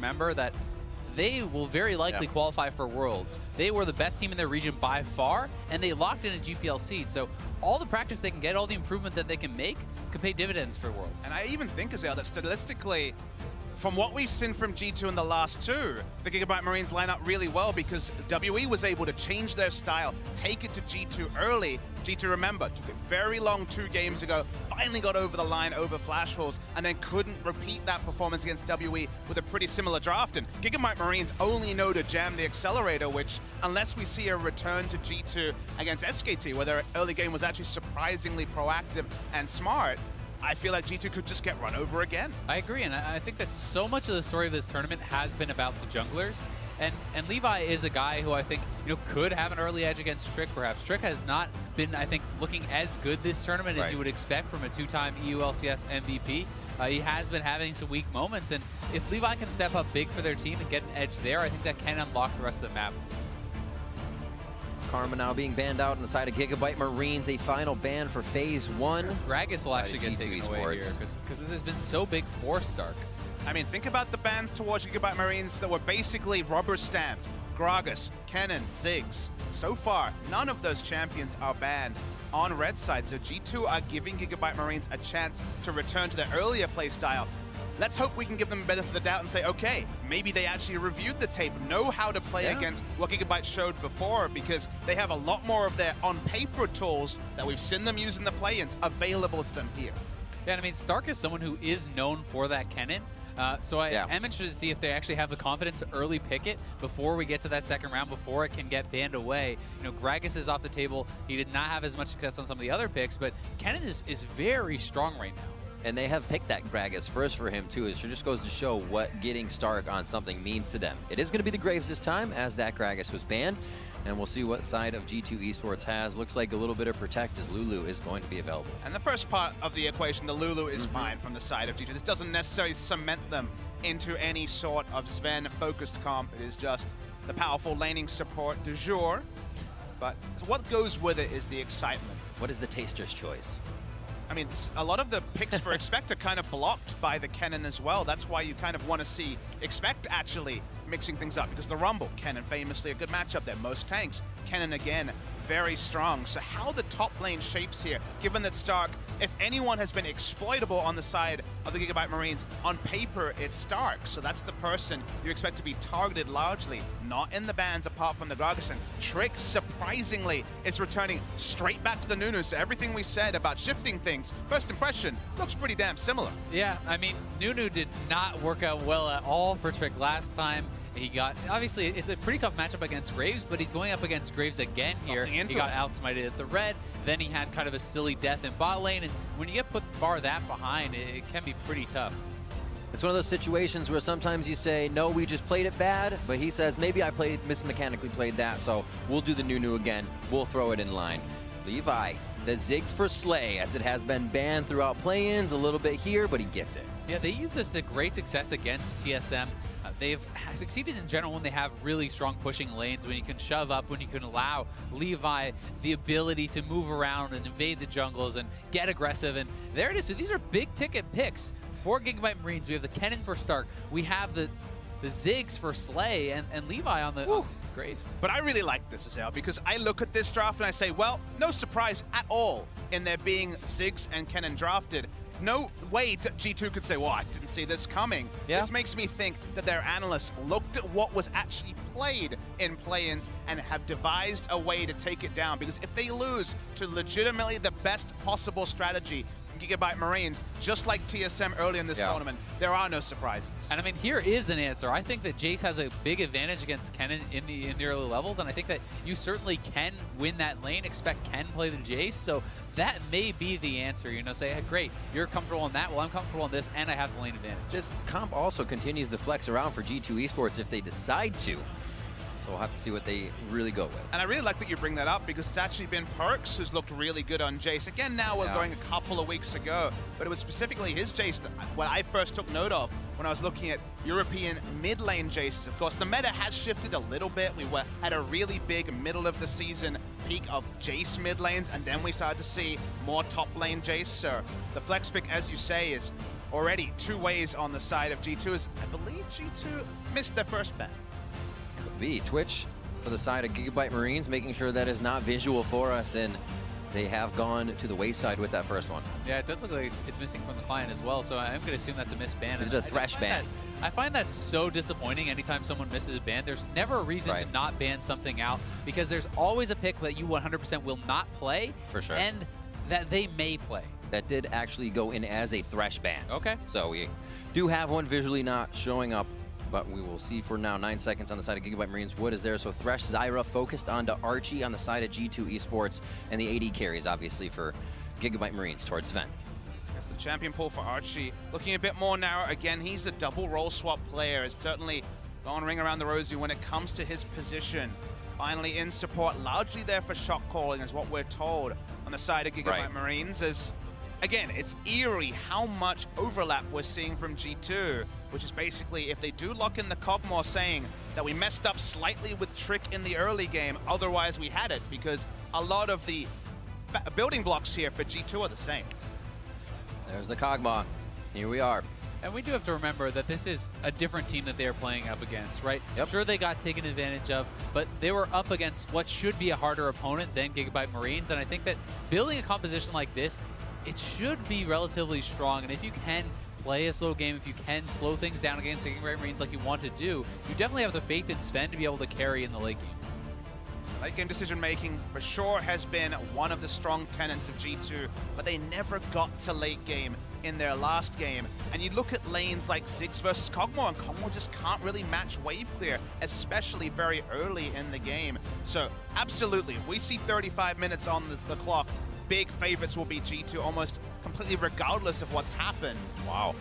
remember that they will very likely qualify for Worlds. They were the best team in their region by far, and they locked in a GPL seed. So all the practice they can get, all the improvement that they can make, could pay dividends for Worlds. And I even think, Azael, that stylistically, from what we've seen from G2 in the last two, the Gigabyte Marines line up really well because WE was able to change their style, take it to G2 early. G2, remember, took it very long 2 games ago, finally got over the line over Flash Falls, and then couldn't repeat that performance against WE with a pretty similar draft. And Gigabyte Marines only know to jam the accelerator, which, unless we see a return to G2 against SKT, where their early game was actually surprisingly proactive and smart, I feel like G2 could just get run over again. I agree, and I think that so much of the story of this tournament has been about the junglers. And Levi is a guy who I think could have an early edge against Trick, perhaps. Trick has not been, I think, looking as good this tournament as you would expect from a 2-time EU-LCS MVP. He has been having some weak moments, and if Levi can step up big for their team and get an edge there, I think that can unlock the rest of the map. Karma now being banned out on the side of Gigabyte Marines, a final ban for Phase 1. Gragas will actually get taken away here, because this has been so big for Stark. I mean, think about the bans towards Gigabyte Marines that were basically rubber stamped. Gragas, Kennen, Ziggs. So far, none of those champions are banned on red side, so G2 are giving Gigabyte Marines a chance to return to their earlier playstyle. Let's hope we can give them a benefit of the doubt and say, okay, maybe they actually reviewed the tape, know how to play against what Gigabyte showed before, because they have a lot more of their on-paper tools that we've seen them use in the play-ins available to them here. Yeah, and I mean, Stark is someone who is known for that Kennen. So I am interested to see if they actually have the confidence to early pick it before we get to that second round, before it can get banned away. Gragas is off the table. He did not have as much success on some of the other picks, but Kennen is very strong right now. And they have picked that Gragas first for him, too. It just goes to show what getting Stark on something means to them. It is going to be the Graves this time, as that Gragas was banned. And we'll see what side of G2 Esports has. Looks like a little bit of Protect, as Lulu is going to be available. And the first part of the equation, the Lulu is fine from the side of G2. This doesn't necessarily cement them into any sort of Sven-focused comp. It is just the powerful laning support du jour. But what goes with it is the excitement. What is the taster's choice? I mean, a lot of the picks for Expect are kind of blocked by the Kennen as well. That's why you kind of want to see Expect actually mixing things up, because the Rumble, Kennen famously a good matchup there. Most tanks, Kennen again, very strong. So how the top lane shapes here, given that Stark, if anyone has been exploitable on the side of the Gigabyte Marines, on paper it's Stark. So that's the person you expect to be targeted largely, not in the bans apart from the Gragas. Trick, surprisingly, is returning straight back to the Nunu. So everything we said about shifting things, first impression, looks pretty damn similar. Yeah, I mean, Nunu did not work out well at all for Trick last time. He got, obviously, it's a pretty tough matchup against Graves, but he's going up against Graves again here. He got outsmited at the red, then he had kind of a silly death in bot lane, and when you get put far that behind, it can be pretty tough. It's one of those situations where sometimes you say, no, we just played it bad, but he says, maybe I mismechanically played that, so we'll do the Nunu again. We'll throw it in line. Levi, the Ziggs for Slay, as it has been banned throughout play-ins a little bit here, but he gets it. Yeah, they use this to great success against TSM. They've succeeded in general when they have really strong pushing lanes, when you can shove up, when you can allow Levi the ability to move around and invade the jungles and get aggressive. And there it is. So these are big ticket picks for Gigabyte Marines. We have the Kennen for Stark. We have the Ziggs for Slay and Levi on the Graves. But I really like this, Azael, because I look at this draft and I say, well, no surprise at all in there being Ziggs and Kennen drafted. No way G2 could say, well, I didn't see this coming. This makes me think that their analysts looked at what was actually played in play-ins and have devised a way to take it down. Because if they lose to legitimately the best possible strategy, Gigabyte Marines, just like TSM early in this tournament, there are no surprises. And I mean, here is an answer. I think that Jace has a big advantage against Kennen in the early levels, and I think that you certainly can win that lane. Expect Ken play the Jace, so that may be the answer. Say, hey, great, you're comfortable in that, well, I'm comfortable in this, and I have the lane advantage. This comp also continues to flex around for G2 Esports if they decide to. So we'll have to see what they really go with. And I really like that you bring that up, because it's actually been Perks who's looked really good on Jace. Again, now we're going a couple of weeks ago, but it was specifically his Jace that what I first took note of when I was looking at European mid lane Jaces. Of course, the meta has shifted a little bit. We had a really big middle of the season peak of Jace mid lanes, and then we started to see more top lane Jace. So the flex pick, as you say, is already 2 ways on the side of G2 as I believe G2 missed their first ban. Could be Twitch for the side of Gigabyte Marines, making sure that is not visual for us, and they have gone to the wayside with that first one. Yeah, it does look like it's missing from the client as well, so I'm going to assume that's a missed ban. Is it a thresh ban? I find that so disappointing anytime someone misses a ban. There's never a reason to not ban something out, because there's always a pick that you 100% will not play, For sure. and that they may play. That did actually go in as a thresh ban. Okay. So we do have one visually not showing up, but we will see for now. 9 seconds on the side of Gigabyte Marines. What is there? So Thresh, Zyra focused onto Archie on the side of G2 Esports, and the AD carries, obviously, for Gigabyte Marines towards Sven. There's the champion pool for Archie. Looking a bit more narrow. Again, he's a double role swap player. It's certainly gone ring around the rosy when it comes to his position. Finally in support, largely there for shot calling is what we're told on the side of Gigabyte Marines. As again, it's eerie how much overlap we're seeing from G2, which is basically if they do lock in the Cogmore, saying that we messed up slightly with Trick in the early game, otherwise we had it, because a lot of the building blocks here for G2 are the same. There's the Cogma. Here we are. And we do have to remember that this is a different team that they're playing up against, right? Yep. Sure, they got taken advantage of, but they were up against what should be a harder opponent than Gigabyte Marines, and I think that building a composition like this, it should be relatively strong, and if you can play a slow game, if you can slow things down against Gigabyte Marines like you want to do, you definitely have the faith in Sven to be able to carry in the late game. Late game decision making for sure has been one of the strong tenets of G2, but they never got to late game in their last game. And you look at lanes like Ziggs versus Cogmore, and Cogmore just can't really match wave clear, especially very early in the game. So absolutely, if we see 35 minutes on the clock, big favorites will be G2 almost completely regardless of what's happened. Wow.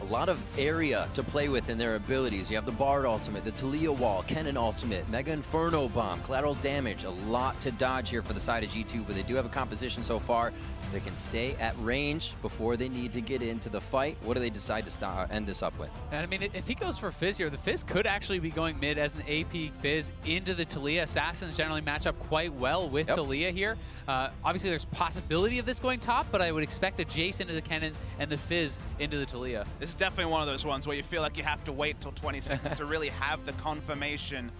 A lot of area to play with in their abilities. You have the Bard ultimate, the Talia wall, Kennen ultimate, Mega Inferno bomb, collateral damage. A lot to dodge here for the side of G2, but they do have a composition so far. They can stay at range before they need to get into the fight. What do they decide to end this up with? And I mean, if he goes for Fizz here, the Fizz could actually be going mid as an AP Fizz into the Talia. Assassins generally match up quite well with Talia here. Obviously, there's possibility of this going top, but I would expect the Jace into the Kennen and the Fizz into the Talia. This is definitely one of those ones where you feel like you have to wait till 20 seconds to really have the confirmation.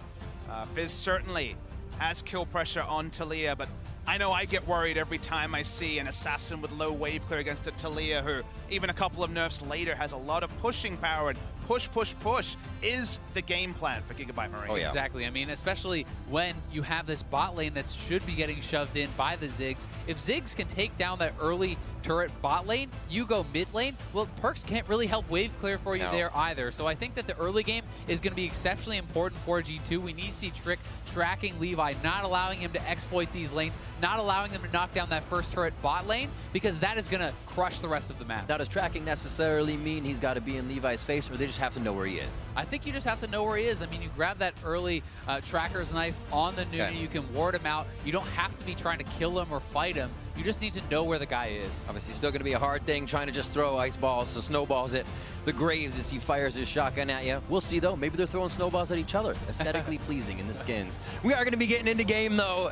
Fizz certainly has kill pressure on Talia, but I know I get worried every time I see an assassin with low wave clear against a Talia who, even a couple of nerfs later, has a lot of pushing power, and push, push, push is the game plan for Gigabyte Marines. Oh, yeah. Exactly. I mean, especially when you have this bot lane that should be getting shoved in by the Ziggs. If Ziggs can take down that early turret bot lane, you go mid lane, well, Perks can't really help wave clear for you there either. So I think that the early game is going to be exceptionally important for G2. We need to see Trick tracking Levi, not allowing him to exploit these lanes, not allowing them to knock down that first turret bot lane, because that is going to crush the rest of the map. Now, does tracking necessarily mean he's got to be in Levi's face, or they just have to know where he is? I think you just have to know where he is. I mean, you grab that early tracker's knife on the Nunu, you can ward him out. You don't have to be trying to kill him or fight him. You just need to know where the guy is. Obviously, still going to be a hard thing trying to just throw ice balls, so snowballs at the Graves as he fires his shotgun at you. We'll see, though. Maybe they're throwing snowballs at each other. Aesthetically pleasing in the skins. We are going to be getting into game, though.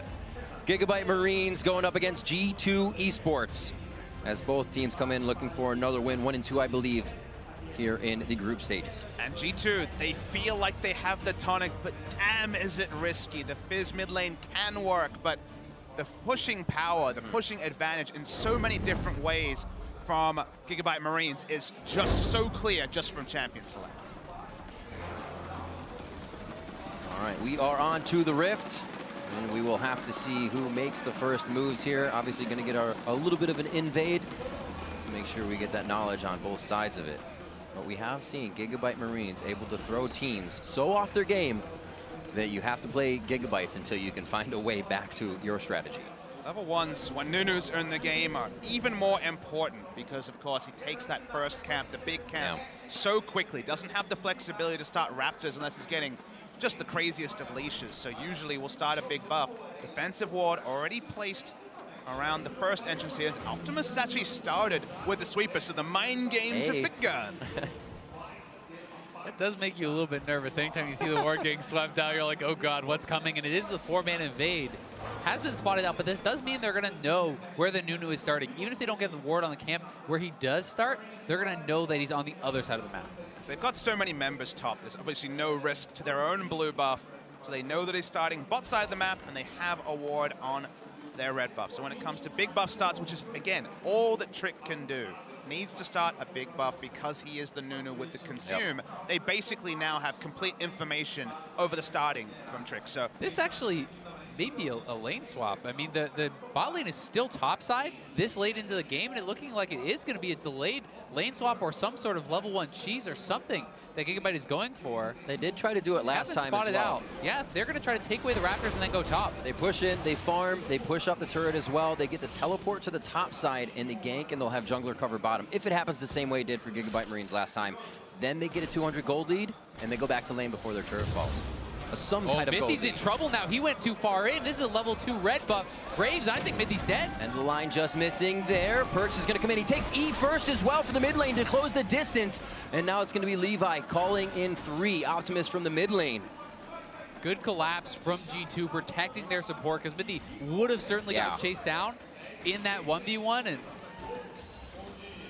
Gigabyte Marines going up against G2 Esports, as both teams come in looking for another win, 1 and 2, I believe, here in the group stages. And G2, they feel like they have the tonic, but damn is it risky. The Fizz mid lane can work, but the pushing power, the pushing advantage in so many different ways from Gigabyte Marines is just so clear just from Champion Select. All right, we are on to the Rift, and we will have to see who makes the first moves here. Obviously going to get a little bit of an invade to make sure we get that knowledge on both sides of it. But we have seen Gigabyte Marines able to throw teams so off their game that you have to play Gigabytes until you can find a way back to your strategy. Level 1s, when Nunus are in the game, are even more important because, of course, he takes that first camp, the big camps, so quickly. Doesn't have the flexibility to start Raptors unless he's getting just the craziest of leashes. So usually we'll start a big buff. Defensive ward already placed around the first entrance here. Optimus has actually started with the sweeper, so the mind games have begun. It does make you a little bit nervous. Anytime you see the ward getting swept out, you're like, oh god, what's coming? And it is the 4-man invade has been spotted out, but this does mean they're going to know where the Nunu is starting. Even if they don't get the ward on the camp where he does start, they're going to know that he's on the other side of the map. So they've got so many members top. There's obviously no risk to their own blue buff. So they know that he's starting bot side of the map, and they have a ward on their red buff. So when it comes to big buff starts, which is, again, all that Trick can do, needs to start a big buff because he is the Nunu with the consume. They basically now have complete information over the starting from Trick. So this actually may be a lane swap. I mean, the bot lane is still topside this late into the game, and it looking like it is going to be a delayed lane swap or some sort of level 1 cheese or something that Gigabyte is going for. They did try to do it last time as well. Out. Yeah, they're going to try to take away the Raptors and then go top. They push in, they farm, they push up the turret as well. They get the teleport to the top side in the gank, and they'll have jungler cover bottom. If it happens the same way it did for Gigabyte Marines last time, then they get a 200 gold lead, and they go back to lane before their turret falls. Some kind of gold Mithy's in trouble now. He went too far in. This is a level 2 red buff. Graves, I think Mithy's dead. And the line just missing there. Perks is going to come in. He takes E first as well for the mid lane to close the distance. And now it's going to be Levi calling in 3. Optimus from the mid lane. Good collapse from G2, protecting their support, because Mithy would have certainly gotten chased down in that 1v1. And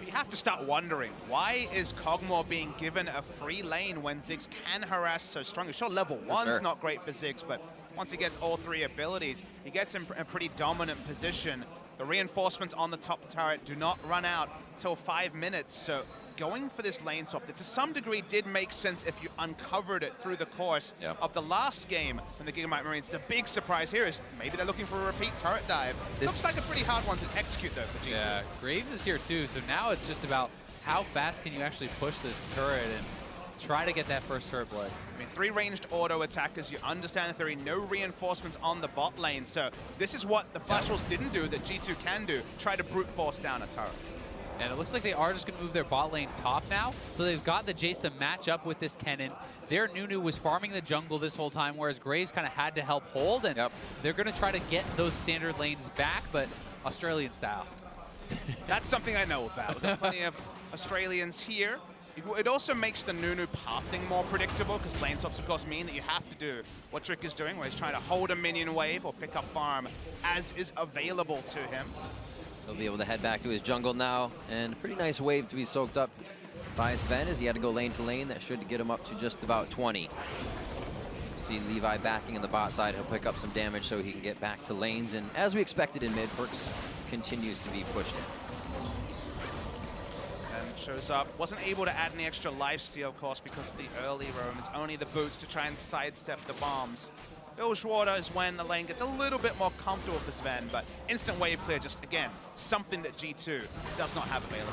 you have to start wondering, why is Kog'Maw being given a free lane when Ziggs can harass so strongly? Sure, level 1's not great for Ziggs, but once he gets all 3 abilities, he gets in a pretty dominant position. The reinforcements on the top turret do not run out till 5 minutes, so going for this lane swap that to some degree did make sense if you uncovered it through the course of the last game from the Gigabyte Marines. The big surprise here is maybe they're looking for a repeat turret dive. Looks like a pretty hard one to execute though for G2. Yeah, Graves is here too, so now it's just about how fast can you actually push this turret and try to get that first turret blood. I mean, 3 ranged auto attackers, you understand the theory, no reinforcements on the bot lane, so this is what the Flash Wolves didn't do that G2 can do, try to brute force down a turret. And it looks like they are just going to move their bot lane top now. So they've got the Jace to match up with this Kennen. Their Nunu was farming the jungle this whole time, whereas Graves kind of had to help hold. And they're going to try to get those standard lanes back, but Australian style. That's something I know about. There are plenty of Australians here. It also makes the Nunu pathing more predictable, because lane swaps, of course, mean that you have to do what Trick is doing, where he's trying to hold a minion wave or pick up farm as is available to him. He'll be able to head back to his jungle now, and a pretty nice wave to be soaked up by Sven as he had to go lane to lane. That should get him up to just about 20. See Levi backing in the bot side. He'll pick up some damage so he can get back to lanes, and as we expected in mid, Perks continues to be pushed in. And shows up. Wasn't able to add any extra lifesteal, of course, because of the early roam. It's only the boots to try and sidestep the bombs. Bilgewater is when the lane gets a little bit more comfortable for Sven, but instant wave clear, just again, something that G2 does not have available.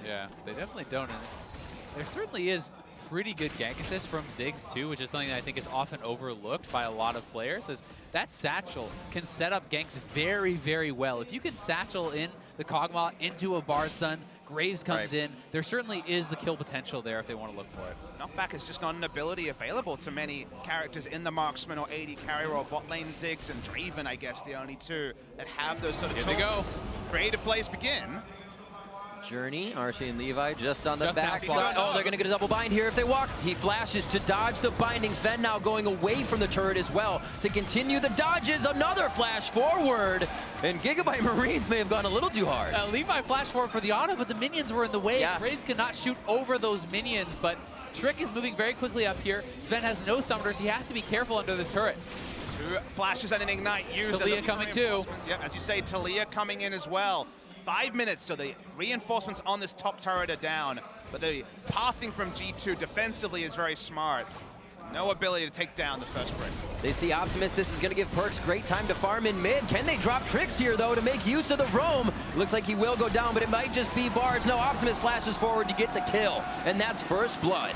Yeah, they definitely don't. And there certainly is pretty good gank assist from Ziggs too, which is something that I think is often overlooked by a lot of players, is that satchel can set up ganks very, very well. If you can satchel in the Kog'Maw into a bar stun, Graves comes in, there certainly is the kill potential there if they want to look for it. Knockback is just not an ability available to many characters in the marksman or AD carry role. Bot lane Ziggs and Draven, I guess, the only 2 that have those sort of tools. Here they go. Creative plays begin. Journey, RC and Levi just on the Just back now. side. Oh, they're going to get a double bind here if they walk. He flashes to dodge the binding. Sven now going away from the turret as well to continue the dodges. Another flash forward. And Gigabyte Marines may have gone a little too hard. Levi flashed forward for the auto, but the minions were in the way. Graves cannot shoot over those minions, but Trick is moving very quickly up here. Sven has no summoners. He has to be careful under this turret. 2 flashes and an ignite used. Talia coming too. Yep, as you say, Talia coming in as well. 5 minutes, so the reinforcements on this top turret are down, but the pathing from G2 defensively is very smart. No ability to take down the first break. They see Optimus. This is going to give Perks great time to farm in mid. Can they drop tricks here, though, to make use of the roam? Looks like he will go down, but it might just be Bards. No, Optimus flashes forward to get the kill, and that's first blood.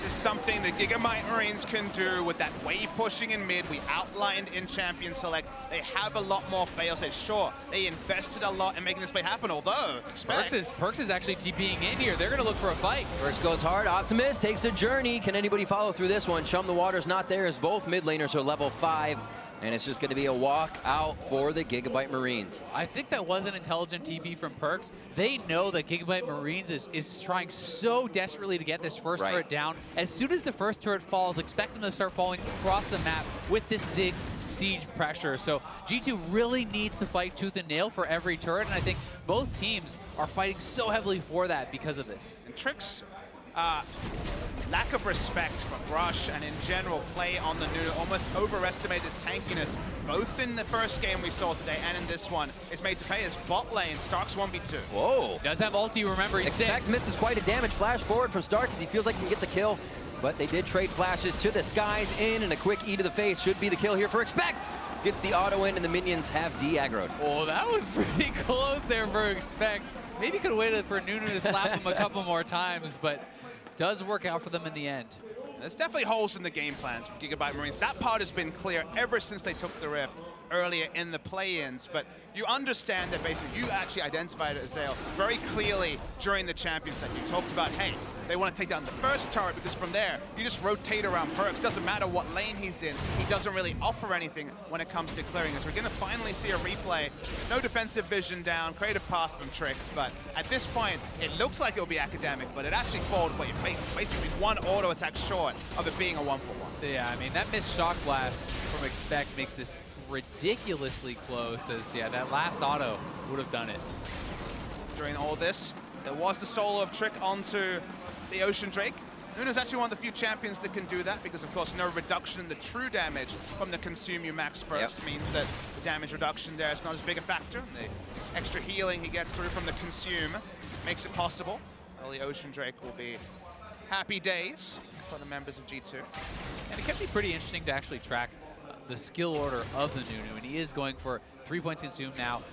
This is something the Gigabyte Marines can do with that wave pushing in mid. We outlined in Champion Select. They have a lot more fail-safes. Sure, they invested a lot in making this play happen, although Perks is actually TPing in here. They're going to look for a fight. Perks goes hard. Optimus takes the journey. Can anybody follow through this one? Chum the Water's not there as both mid laners are level 5. and it's just going to be a walk out for the Gigabyte Marines. I think that was an intelligent TP from Perks. They know that Gigabyte Marines is trying so desperately to get this first turret down. As soon as the first turret falls, expect them to start falling across the map with this Ziggs siege pressure. So G2 really needs to fight tooth and nail for every turret, and I think both teams are fighting so heavily for that because of this. And Trick's lack of respect for Brush and in general play on the Nunu, almost overestimate his tankiness, both in the first game we saw today and in this one, is made to pay as bot lane. Stark's 1v2. Whoa. Does have ulti, remember, he's Expect 6. misses quite a damage flash forward from Stark because he feels like he can get the kill. But they did trade flashes to the skies in, and a quick E to the face should be the kill here for Expect. Gets the auto in, and the minions have de-aggroed. Oh, that was pretty close there for Expect. Maybe could have waited for Nunu to slap him a couple more times, but does work out for them in the end. There's definitely holes in the game plans for Gigabyte Marines. That part has been clear ever since they took the Rift earlier in the play-ins, but you understand that basically you actually identified it, Azale, very clearly during the champion set. You talked about, hey, they want to take down the first turret because from there, you just rotate around Perks. Doesn't matter what lane he's in. He doesn't really offer anything when it comes to clearing this. We're going to finally see a replay. No defensive vision down, creative path from Trick, but at this point, it looks like it'll be academic, but it actually falls basically one auto attack short of it being a 1-for-1. Yeah, I mean, that missed shock blast from Expect makes this ridiculously close, as yeah, that last auto would have done it. During all this, there was the solo of Trick onto the Ocean Drake. Nunu's actually one of the few champions that can do that because, of course, no reduction in the true damage from the Consume You Max first means that the damage reduction there is not as big a factor. The extra healing he gets through from the Consume makes it possible. Well, the Ocean Drake will be happy days for the members of G2. And it can be pretty interesting to actually track the skill order of the Nunu, and he is going for 3 points consumed now.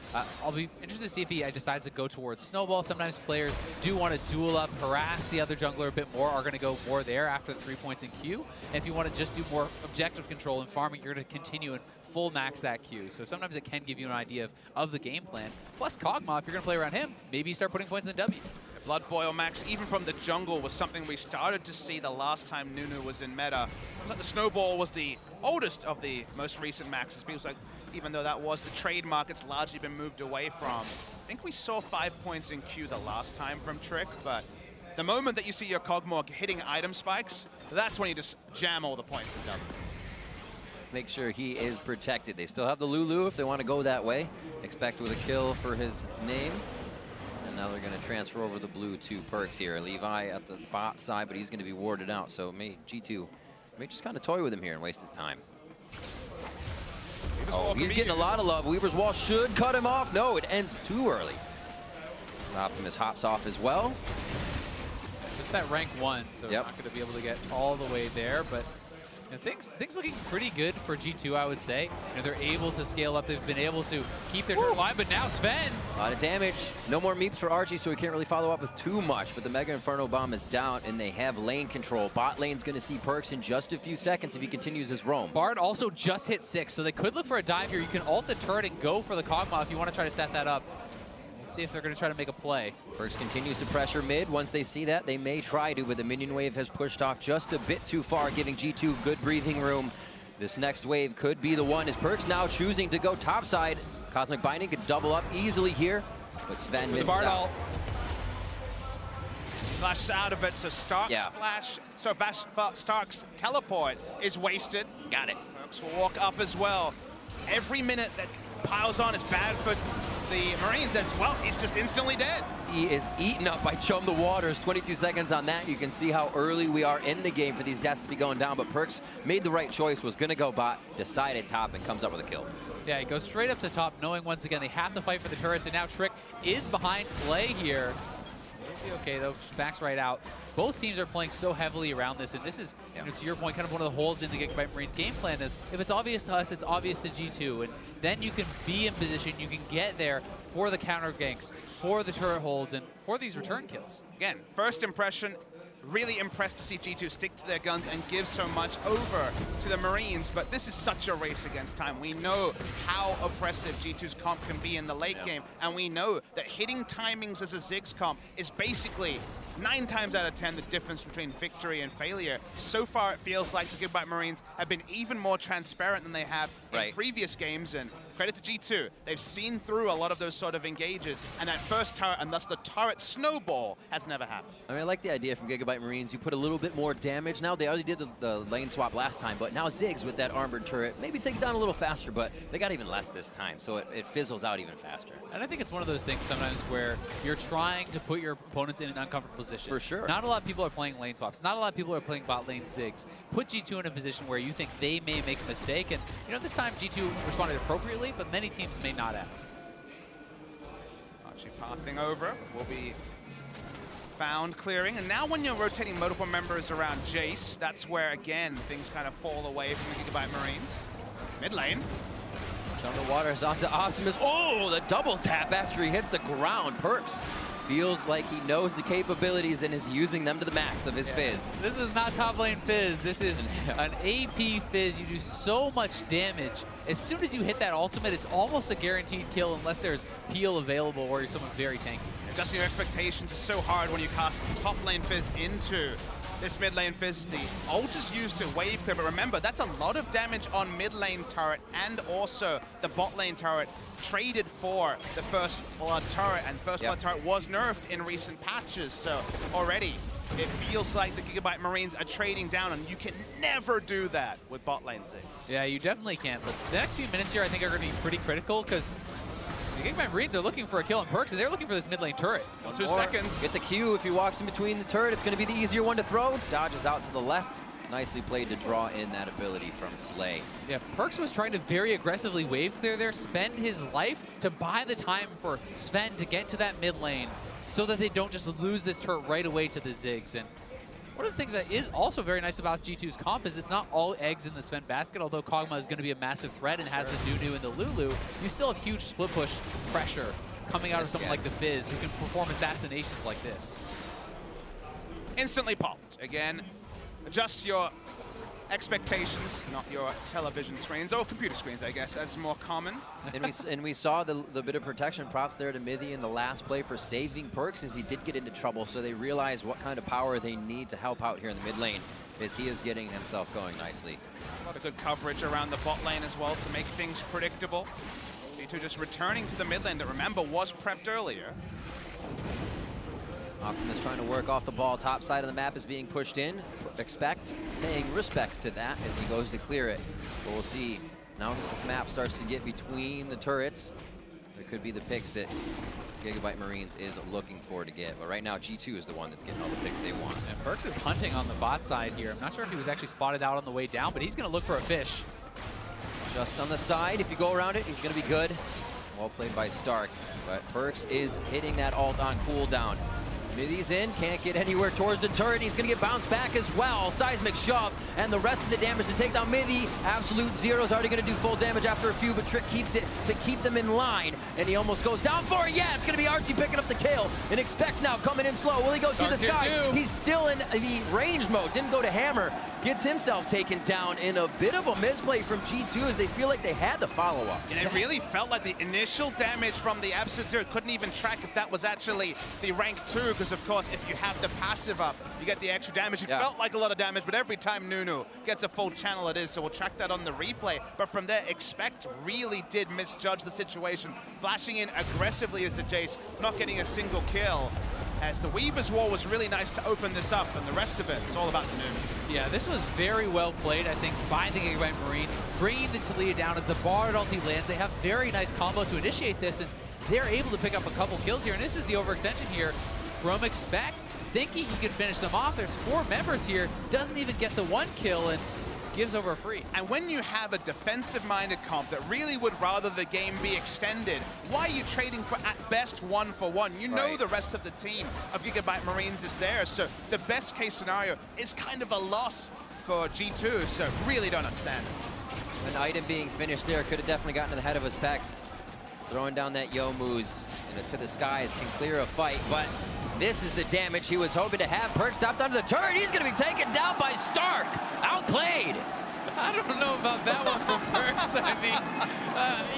I'll be interested to see if he decides to go towards Snowball. Sometimes players do want to duel up, harass the other jungler a bit more, are going to go more there after the 3 points in Q. And if you want to just do more objective control and farming, you're going to continue and full max that Q. So sometimes it can give you an idea of the game plan. Plus Kog'Maw, if you're going to play around him, maybe you start putting points in W. Blood Boil Max, even from the jungle, was something we started to see the last time Nunu was in meta. It was like the Snowball was the oldest of the most recent maxes. Feels like even though that was the trademark, it's largely been moved away from. I think we saw 5 points in Q the last time from Trick, but the moment that you see your Kog'Maw hitting item spikes, that's when you just jam all the points in W. Make sure he is protected. They still have the Lulu if they want to go that way. Expect with a kill for his name. And now they're going to transfer over the blue to Perks here. Levi at the bot side, but he's going to be warded out. So G2 may just kind of toy with him here and waste his time. Oh, he's getting a lot of love. Weaver's Wall should cut him off. No, it ends too early. Optimus hops off as well. Just that rank 1, so not going to be able to get all the way there, but you know, things looking pretty good for G2, I would say. You know, they're able to scale up. They've been able to keep their turret line, but now Sven. A lot of damage. No more meeps for Archie, so he can't really follow up with too much, but the Mega Inferno Bomb is down, and they have lane control. Bot lane's going to see Perks in just a few seconds if he continues his roam. Bard also just hit 6, so they could look for a dive here. You can ult the turret and go for the Kog'Maw if you want to try to set that up. We'll see if they're going to try to make a play. Perks continues to pressure mid. Once they see that, they may try to, but the minion wave has pushed off just a bit too far, giving G2 good breathing room. This next wave could be the one, as Perks now choosing to go topside. Cosmic Binding could double up easily here, but Sven misses out. Flashes out of it, so Stark's flash, so Stark's teleport is wasted. Got it. Perks will walk up as well. Every minute that piles on is bad for the Marines as well. He's just instantly dead. He is eaten up by Chum the Waters. 22 seconds on that. You can see how early we are in the game for these deaths to be going down, but Perks made the right choice, was going to go bot, decided top, and comes up with a kill. Yeah, he goes straight up to top, knowing once again they have to fight for the turrets, and now Trick is behind Slay here. He'll be okay, though. Just backs right out. Both teams are playing so heavily around this, and this is, you know, to your point, kind of one of the holes in the Gigabyte Marines game plan is, if it's obvious to us, it's obvious to G2, and then you can be in position, you can get there for the counter ganks, for the turret holds, and for these return kills. Again, first impression, really impressed to see G2 stick to their guns and give so much over to the Marines, but this is such a race against time. We know how oppressive G2's comp can be in the late game, and we know that hitting timings as a Ziggs comp is basically 9 times out of 10, the difference between victory and failure. So far, it feels like the Gigabyte Marines have been even more transparent than they have in previous games, and credit to G2. They've seen through a lot of those sort of engages, and that first turret, and thus the turret snowball, has never happened. I mean, I like the idea from Gigabyte Marines. You put a little bit more damage now. They already did the lane swap last time, but now Ziggs with that armored turret, maybe take it down a little faster, but they got even less this time, so it fizzles out even faster. And I think it's one of those things sometimes where you're trying to put your opponents in an uncomfortable position. For sure. Not a lot of people are playing lane swaps. Not a lot of people are playing bot lane Ziggs. Put G2 in a position where you think they may make a mistake, and this time G2 responded appropriately, but many teams may not have. Archie pathing over will be found clearing, and now when you're rotating multiple members around Jace, that's where again things kind of fall away from the Gigabyte Marines. Mid lane. On the waters onto Optimus. Oh, the double tap after he hits the ground. Perks feels like he knows the capabilities and is using them to the max of his Fizz. This is not top lane Fizz. This is an AP Fizz. You do so much damage. As soon as you hit that ultimate, it's almost a guaranteed kill unless there's peel available or you're someone very tanky. Adjusting your expectations is so hard when you cast top lane Fizz into this mid lane Fizz. The ult is used to wave clear, but remember, that's a lot of damage on mid lane turret and also the bot lane turret traded for the first blood turret, and first blood turret was nerfed in recent patches, so already it feels like the Gigabyte Marines are trading down, and you can never do that with bot lane Ziggs. Yeah, you definitely can't, but the next few minutes here I think are going to be pretty critical because the Gigabyte Marines are looking for a kill on Perks, and they're looking for this mid lane turret. 2 seconds. Get the Q if he walks in between the turret. It's going to be the easier one to throw. Dodges out to the left. Nicely played to draw in that ability from Slay. Yeah, Perks was trying to very aggressively wave clear there, spend his life to buy the time for Sven to get to that mid lane so that they don't just lose this turret right away to the Ziggs. And one of the things that is also very nice about G2's comp is it's not all eggs in the Sven basket. Although Kog'Maw is going to be a massive threat and has the Nunu and the Lulu, you still have huge split push pressure coming out of someone like the Fizz who can perform assassinations like this. Instantly popped. Again, adjust your expectations, not your television screens, or computer screens, I guess, as more common. And we saw the bit of protection props there to Mithy in the last play for saving Perks as he did get into trouble, so they realize what kind of power they need to help out here in the mid lane as he is getting himself going nicely. A lot of good coverage around the bot lane as well to make things predictable. G2 just returning to the mid lane that, remember, was prepped earlier. Optimus trying to work off the ball. Top side of the map is being pushed in. Paying respects to that as he goes to clear it. But we'll see. Now that this map starts to get between the turrets, there could be the picks that Gigabyte Marines is looking for to get. But right now, G2 is the one that's getting all the picks they want. And Perks is hunting on the bot side here. I'm not sure if he was actually spotted out on the way down, but he's going to look for a fish. Just on the side, if you go around it, he's going to be good. Well played by Stark. But Perks is hitting that ult on cooldown. Mithy's in, can't get anywhere towards the turret. He's going to get bounced back as well. Seismic shove, and the rest of the damage to take down Mithy. Absolute Zero's already going to do full damage after a few, but Trick keeps it to keep them in line. And he almost goes down for it. Yeah, it's going to be Archie picking up the kill. And Expect now coming in slow. Will he go through the sky? He's still in the range mode. Didn't go to hammer. Gets himself taken down in a bit of a misplay from G2 as they feel like they had the follow-up. And it really felt like the initial damage from the Absolute Zero couldn't even track if that was actually the rank 2, because of course if you have the passive up, you get the extra damage. It felt like a lot of damage, but every time Nunu gets a full channel it is, so we'll track that on the replay. But from there, Expect really did misjudge the situation, flashing in aggressively as a Jace, not getting a single kill. As the Weaver's Wall was really nice to open this up, and the rest of it is all about the Nunu. Yeah, this was very well played, I think, by the Gigabyte Marine, bringing the Taliyah down as the Bard ulti lands. They have very nice combo to initiate this, and they're able to pick up a couple kills here. And this is the overextension here from Expect, thinking he could finish them off. There's 4 members here, doesn't even get the 1 kill, and gives over a free. And when you have a defensive-minded comp that really would rather the game be extended, why are you trading for, at best, 1-for-1? You know the rest of the team of Gigabyte Marines is there, so the best case scenario is kind of a loss for G2, so really don't understand it. An item being finished there could have definitely gotten ahead of Expect. Throwing down that Youmuu's and the To the Skies can clear a fight, but this is the damage he was hoping to have. Perk stopped under the turret. He's going to be taken down by Stark. Outplayed. I don't know about that one from Perks. I mean,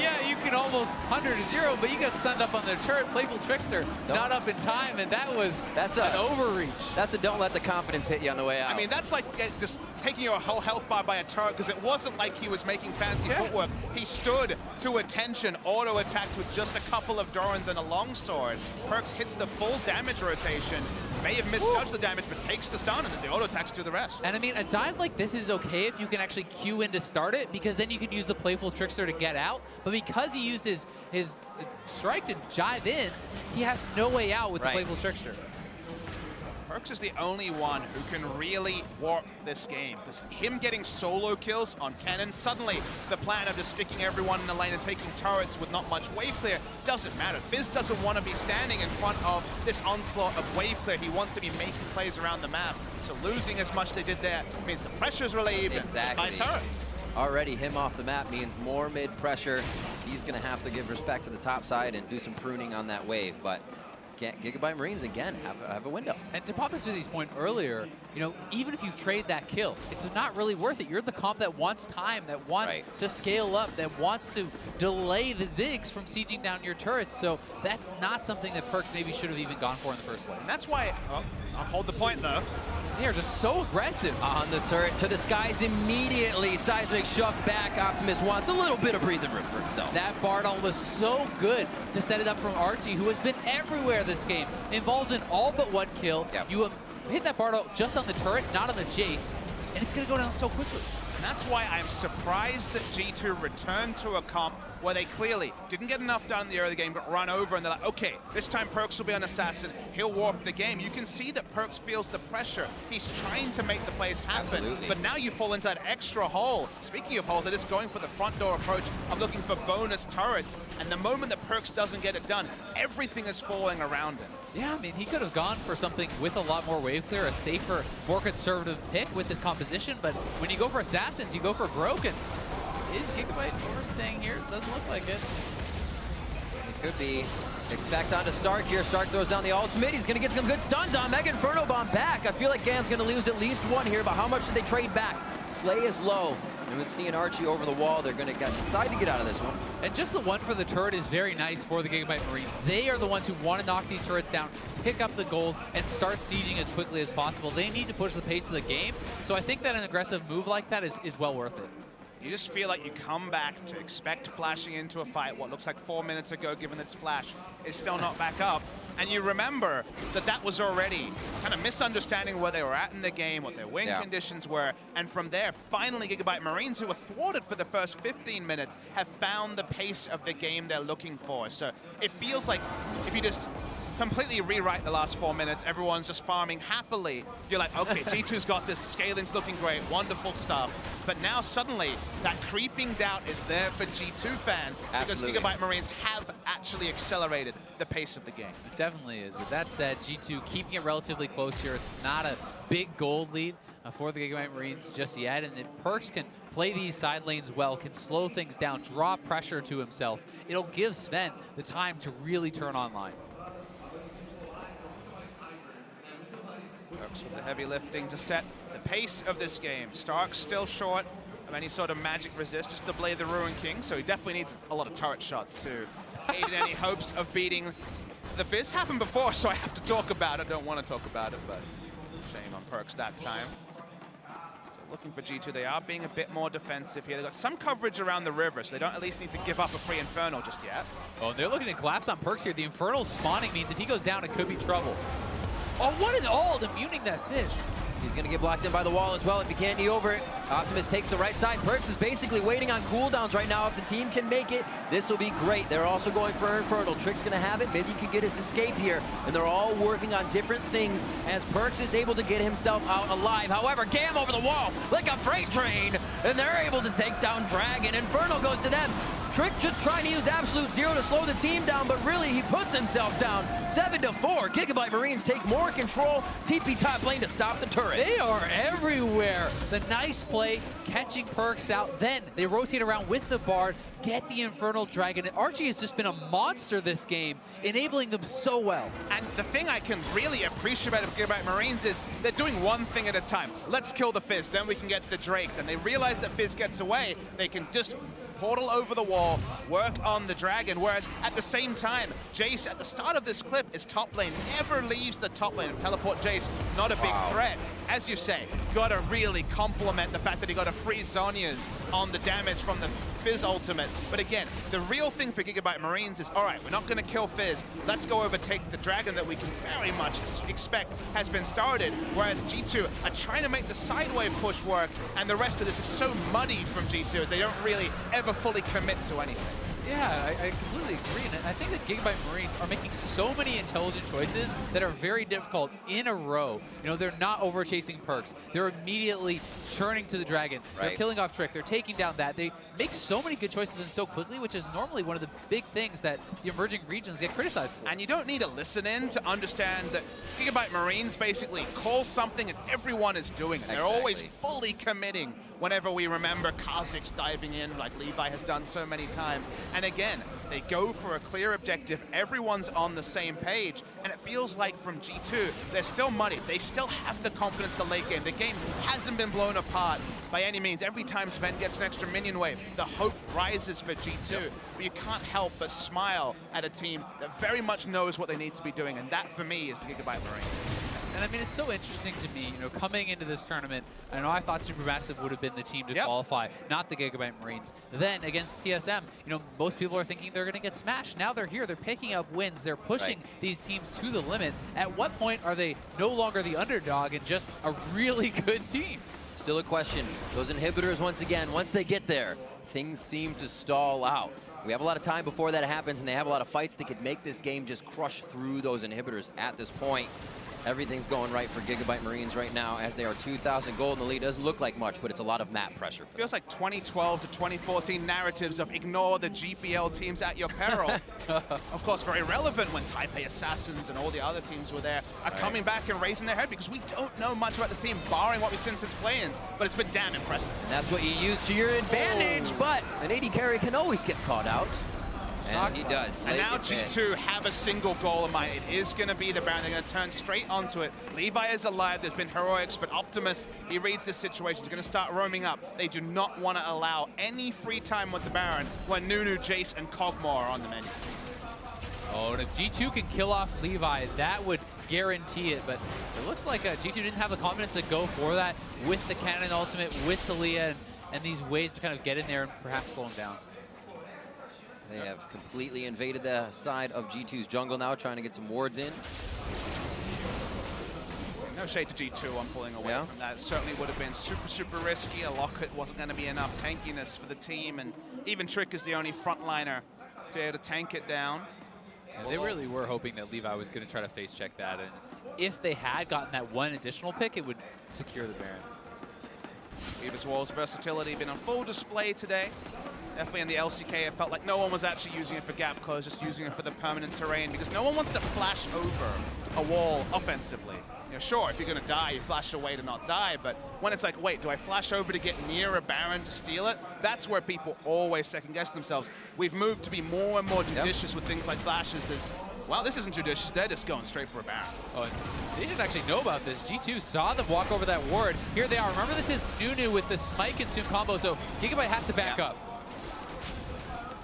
yeah, you can almost 100-0, but you got stunned up on the turret. Playful Trickster, not up in time, and that's an overreach. That's a don't let the confidence hit you on the way out. I mean, that's like just taking your whole health bar by a turret, because it wasn't like he was making fancy footwork. He stood to attention, auto-attacked with just a couple of Dorans and a longsword. Perks hits the full damage rotation. May have misjudged the damage, but takes the stun, and the auto-attacks do the rest. And I mean, a dive like this is okay if you can actually queue in to start it, because then you can use the Playful Trickster to get out. But because he used his strike to jive in, he has no way out with the Playful Trickster. Perks is the only one who can really warp this game, because him getting solo kills on Cannon, suddenly the plan of just sticking everyone in the lane and taking turrets with not much wave clear doesn't matter. Fizz doesn't want to be standing in front of this onslaught of wave clear. He wants to be making plays around the map. So losing as much as they did there means the pressure's relieved by turret. Already him off the map means more mid pressure. He's going to have to give respect to the top side and do some pruning on that wave, but Gigabyte Marines, again, have a window. And to Papa Smithy's point earlier, you know, even if you trade that kill, it's not really worth it. You're the comp that wants time, that wants to scale up, that wants to delay the Ziggs from sieging down your turrets. So that's not something that Perks maybe should have even gone for in the first place. And that's why, I'll hold the point though. They're just so aggressive. On the turret to the skies immediately. Seismic shoved back. Optimus wants a little bit of breathing room for himself. That Bardal was so good to set it up from Archie, who has been everywhere this game, involved in all but one kill. You hit that Bardal just on the turret, not on the Jace, and it's going to go down so quickly. And that's why I'm surprised that G2 returned to a comp where they clearly didn't get enough done in the early game, got run over, and they're like, okay, this time Perks will be an assassin, he'll warp the game. You can see that Perks feels the pressure. He's trying to make the plays happen, but now you fall into that extra hole. Speaking of holes, they're just going for the front door approach of looking for bonus turrets, and the moment that Perks doesn't get it done, everything is falling around him. Yeah, I mean, he could have gone for something with a lot more wave clear, a safer, more conservative pick with his composition, but when you go for assassins, you go for broken. Is Gigabyte staying here? Doesn't look like it. It could be. Expect onto Stark here. Stark throws down the ultimate. He's going to get some good stuns on Mega Inferno Bomb back. I feel like Gam's going to lose at least one here, but how much did they trade back? Slay is low. And with seeing Archie over the wall, they're going to decide to get out of this one. And just the one for the turret is very nice for the Gigabyte Marines. They are the ones who want to knock these turrets down, pick up the gold, and start sieging as quickly as possible. They need to push the pace of the game. So I think that an aggressive move like that is well worth it. You just feel like you come back to expect flashing into a fight. What looks like 4 minutes ago, given its flash, is still not back up. And you remember that that was already kind of misunderstanding where they were at in the game, what their win conditions were. And from there, finally, Gigabyte Marines, who were thwarted for the first 15 minutes, have found the pace of the game they're looking for. So it feels like if you just completely rewrite the last 4 minutes, everyone's just farming happily. You're like, okay, G2's got this, scaling's looking great, wonderful stuff. But now suddenly, that creeping doubt is there for G2 fans because Gigabyte Marines have actually accelerated the pace of the game. It definitely is. With that said, G2 keeping it relatively close here. It's not a big gold lead for the Gigabyte Marines just yet, and if Perks can play these side lanes well, can slow things down, draw pressure to himself, it'll give Sven the time to really turn online. Perks with the heavy lifting to set the pace of this game. Stark's still short of any sort of magic resist, just to blade the Ruin King, so he definitely needs a lot of turret shots to aid in any hopes of beating the Fizz. Happened before, so I have to talk about it. Don't want to talk about it, but shame on Perks that time. So looking for G2, they are being a bit more defensive here. They've got some coverage around the river, so they don't at least need to give up a free Infernal just yet. Oh, they're looking to collapse on Perks here. The Infernal spawning means if he goes down, it could be trouble. Oh, what an ult, immuning that fish. He's going to get blocked in by the wall as well if he can't knee over it. Optimus takes the right side. Perks is basically waiting on cooldowns right now. If the team can make it, this will be great. They're also going for Infernal. Trick's going to have it. Maybe he can get his escape here. And they're all working on different things as Perks is able to get himself out alive. However, Gam over the wall like a freight train. And they're able to take down Dragon. Infernal goes to them. Trick just trying to use Absolute Zero to slow the team down, but really he puts himself down. 7-4. Gigabyte Marines take more control. TP top lane to stop the turret. They are everywhere. The nice play, catching Perks out. Then they rotate around with the Bard, get the Infernal Dragon. And Archie has just been a monster this game, enabling them so well. And the thing I can really appreciate about Gigabyte Marines is they're doing one thing at a time. Let's kill the Fizz, then we can get the Drake. Then they realize that Fizz gets away, they can just portal over the wall, work on the Dragon, whereas at the same time, Jace at the start of this clip is top lane, never leaves the top lane. Teleport Jace, not a big threat. As you say, gotta really compliment the fact that he got a free Zhonya's on the damage from the Fizz ultimate. But again, the real thing for Gigabyte Marines is, all right, we're not gonna kill Fizz, let's go overtake the Dragon that we can very much expect has been started, whereas G2 are trying to make the sideway push work, and the rest of this is so muddy from G2 as they don't really ever fully commit to anything. Yeah, I completely agree. And I think that Gigabyte Marines are making so many intelligent choices that are very difficult in a row. You know, they're not over chasing Perks. They're immediately churning to the Dragon. They're killing off Trick. They're taking down that. They make so many good choices and so quickly, which is normally one of the big things that the emerging regions get criticized for. And you don't need to listen in to understand that Gigabyte Marines basically call something and everyone is doing it. They're always fully committing whenever we remember Kha'Zix diving in like Levi has done so many times. And again, they go for a clear objective. Everyone's on the same page. And it feels like from G2, they're still muddy. They still have the confidence in the late game. The game hasn't been blown apart by any means. Every time Sven gets an extra minion wave, the hope rises for G2. But you can't help but smile at a team that very much knows what they need to be doing. And that, for me, is the Gigabyte Marines. And I mean, it's so interesting to me, you know, coming into this tournament, I know I thought Supermassive would have been the team to qualify, not the Gigabyte Marines. Then against TSM, you know, most people are thinking they're going to get smashed. Now they're here, they're picking up wins, they're pushing these teams to the limit. At what point are they no longer the underdog and just a really good team? Still a question. Those inhibitors, once again, once they get there, things seem to stall out. We have a lot of time before that happens, and they have a lot of fights that could make this game just crush through those inhibitors at this point. Everything's going right for Gigabyte Marines right now as they are 2,000 gold in the lead. Doesn't look like much, but it's a lot of map pressure for them. Feels like 2012 to 2014 narratives of ignore the GPL teams at your peril. Of course, very relevant when Taipei Assassins and all the other teams were there are coming back and raising their head because we don't know much about this team, barring what we've seen since play-ins, but it's been damn impressive. And that's what you use to your advantage, but an AD carry can always get caught out. And he does. And now G2 have a single goal in mind. It is going to be the Baron. They're going to turn straight onto it. Levi is alive. There's been heroics, but Optimus, he reads this situation. He's going to start roaming up. They do not want to allow any free time with the Baron when Nunu, Jace, and Kog'Maw are on the menu. Oh, and if G2 can kill off Levi, that would guarantee it. But it looks like G2 didn't have the confidence to go for that with the Cannon ultimate, with Talia, and these ways to kind of get in there and perhaps slow him down. They have completely invaded the side of G2's jungle now, trying to get some wards in. No shade to G2 on pulling away from that. It certainly would have been super, super risky. A Locket wasn't going to be enough tankiness for the team, and even Trick is the only frontliner to be able to tank it down. Yeah, they really were hoping that Levi was going to try to face check that, and if they had gotten that one additional pick, it would secure the Baron. Weaver's Wall's versatility been on full display today. Definitely in the LCK, it felt like no one was actually using it for gap close, just using it for the permanent terrain, because no one wants to flash over a wall offensively. You know, sure, if you're going to die, you flash away to not die, but when it's like, wait, do I flash over to get near a Baron to steal it? That's where people always second-guess themselves. We've moved to be more and more judicious with things like flashes as, well, this isn't judicious, they're just going straight for a Baron. Oh, they didn't actually know about this. G2 saw them walk over that ward. Here they are. Remember, this is Nunu with the Smite Consume combo, so Gigabyte has to back up.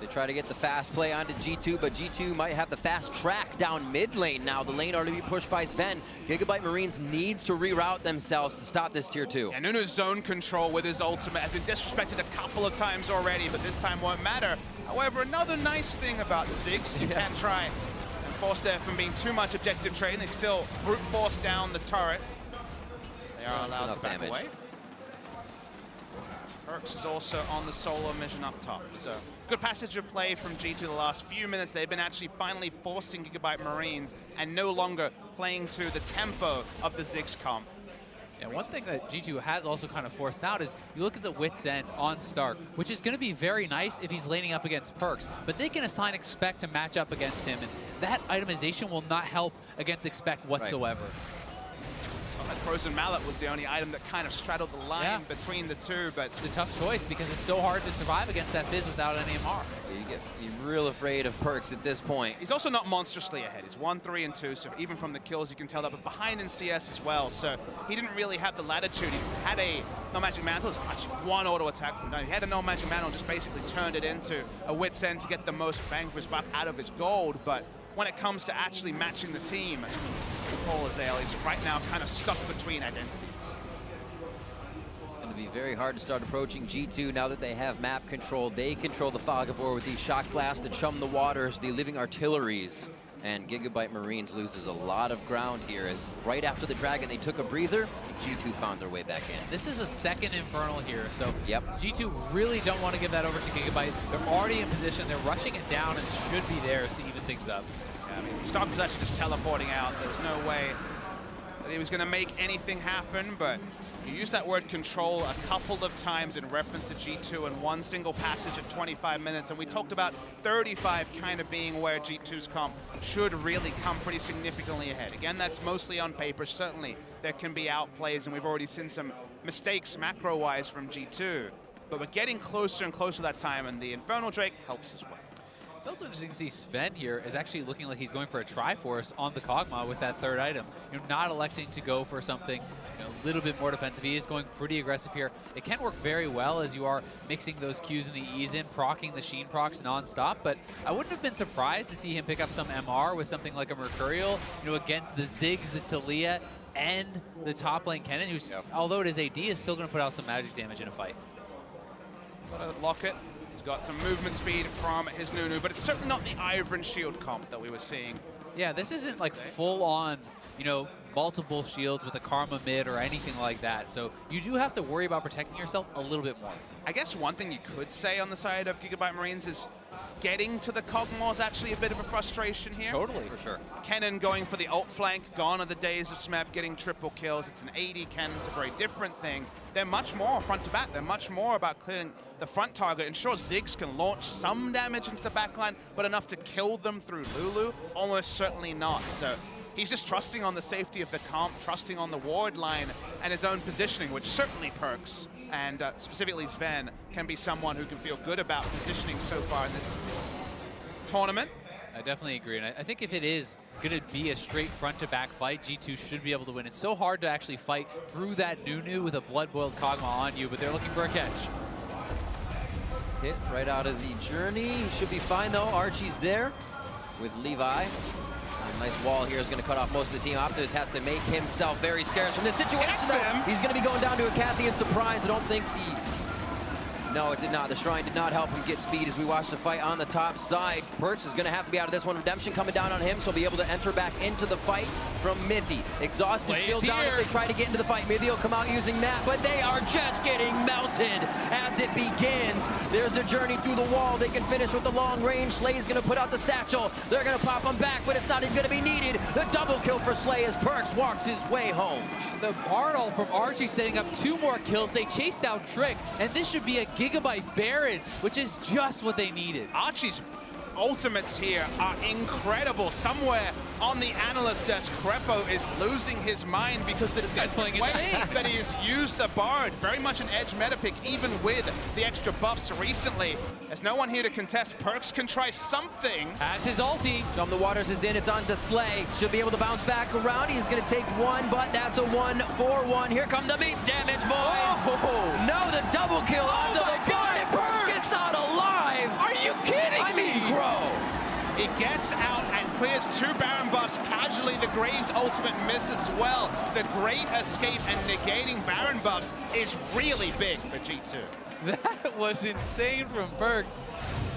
They try to get the fast play onto G2, but G2 might have the fast track down mid lane now. The lane already pushed by Sven. Gigabyte Marines needs to reroute themselves to stop this tier 2. And Nunu's zone control with his ultimate has been disrespected a couple of times already, but this time won't matter. However, another nice thing about the Ziggs, you can try and force there from being too much objective trade, and they still brute force down the turret. They are allowed to back away. Perks is also on the solo mission up top. So good passage of play from G2 the last few minutes. They've been actually finally forcing Gigabyte Marines and no longer playing to the tempo of the Ziggs comp. And one thing that G2 has also kind of forced out is you look at the Wit's End on Stark, which is going to be very nice if he's laning up against Perks, but they can assign Expect to match up against him, and that itemization will not help against Expect whatsoever. Well, that Frozen Mallet was the only item that kind of straddled the line between the two, but It's a tough choice because it's so hard to survive against that Fizz without an AMR. You're real afraid of Perks at this point. he's also not monstrously ahead. He's 1-3 and 2, so even from the kills you can tell that, but behind in CS as well, so he didn't really have the latitude. He had a No Magic Mantle, actually one auto attack from down. He had a No Magic Mantle, just basically turned it into a Wit's End to get the most bang for his buck out of his gold, but when it comes to actually matching the team, Paul Azale is right now kind of stuck between identities. It's going to be very hard to start approaching G2 now that they have map control. They control the fog of war with these shock blasts, the chum the waters, the living artilleries. And Gigabyte Marines loses a lot of ground here as right after the Dragon they took a breather, G2 found their way back in. This is a second Infernal here, so Yep. G2 really don't want to give that over to Gigabyte. They're already in position, they're rushing it down, and it should be theirs to even things up. Yeah, I mean, Stark was actually just teleporting out. There was no way that he was going to make anything happen, but he used that word control a couple of times in reference to G2 in one single passage at 25 minutes, and we talked about 35 kind of being where G2's comp should really come pretty significantly ahead. Again, that's mostly on paper. Certainly there can be outplays, and we've already seen some mistakes macro-wise from G2, but we're getting closer and closer to that time, and the Infernal Drake helps as well. It's also interesting to see Sven here is actually looking like he's going for a Triforce on the Kog'Maw with that third item. You're not electing to go for something a little bit more defensive. He is going pretty aggressive here. It can work very well as you are mixing those Qs and the E's in, proccing the Sheen procs non-stop, but I wouldn't have been surprised to see him pick up some MR with something like a Mercurial, against the Ziggs, the Taliyah, and the top lane Kennen, who's, although it is AD, is still going to put out some magic damage in a fight. Lock it. He's got some movement speed from his Nunu, but it's certainly not the Ivern shield comp that we were seeing. Yeah, this isn't like full on, multiple shields with a Karma mid or anything like that. So you do have to worry about protecting yourself a little bit more. I guess one thing you could say on the side of Gigabyte Marines is getting to the Kog'Maw is actually a bit of a frustration here. Totally. For sure. Kennen going for the ult flank, gone are the days of Smeb getting triple kills. It's an AD Kennen, it's a very different thing. They're much more front to back. They're much more about clearing the front target. And sure, Ziggs can launch some damage into the backline, but enough to kill them through Lulu? Almost certainly not. So he's just trusting on the safety of the comp, trusting on the ward line and his own positioning, which certainly Perks, and specifically Sven, can be someone who can feel good about positioning so far in this tournament. I definitely agree, and I think if it is going to be a straight front-to-back fight, G2 should be able to win. It's so hard to actually fight through that Nunu with a blood-boiled Kog'Maw on you, but they're looking for a catch. Hit right out of the journey. He should be fine though. Archie's there with Levi. A nice wall here is going to cut off most of the team. Optimus has to make himself very scarce from this situation. He's going to be going down to a Cathian surprise. I don't think No, it did not. The Shrine did not help him get speed as we watch the fight on the top side. Perks is going to have to be out of this one. Redemption coming down on him, so he'll be able to enter back into the fight from Mithy. Exhaust is still down if they try to get into the fight. Mithy will come out using that, but they are just getting melted as it begins. There's the journey through the wall. They can finish with the long range. Slay's going to put out the satchel. They're going to pop him back, but it's not even going to be needed. The double kill for Slay as Perks walks his way home. The Bartle from Archie setting up 2 more kills. They chased out Trick, and this should be a Gigabyte Baron, which is just what they needed. Archie's ultimates here are incredible. Somewhere on the analyst desk, Crepo is losing his mind because this guy's playing way insane. that he has used the Bard. Very much an edge meta pick, even with the extra buffs recently. There's no one here to contest. Perks can try something. Has his ulti. Chum the Waters is in, it's on to Slay. Should be able to bounce back around. He's gonna take one, but that's a 1-4-1. Here come the meat damage, boys. Oh. No, the double kill onto my the Bard, God, and Perks gets out alive. Are you kidding me? Crow. He gets out and clears 2 Baron buffs casually. The Graves ultimate misses as well. The great escape and negating Baron buffs is really big for G2. That was insane from Perks.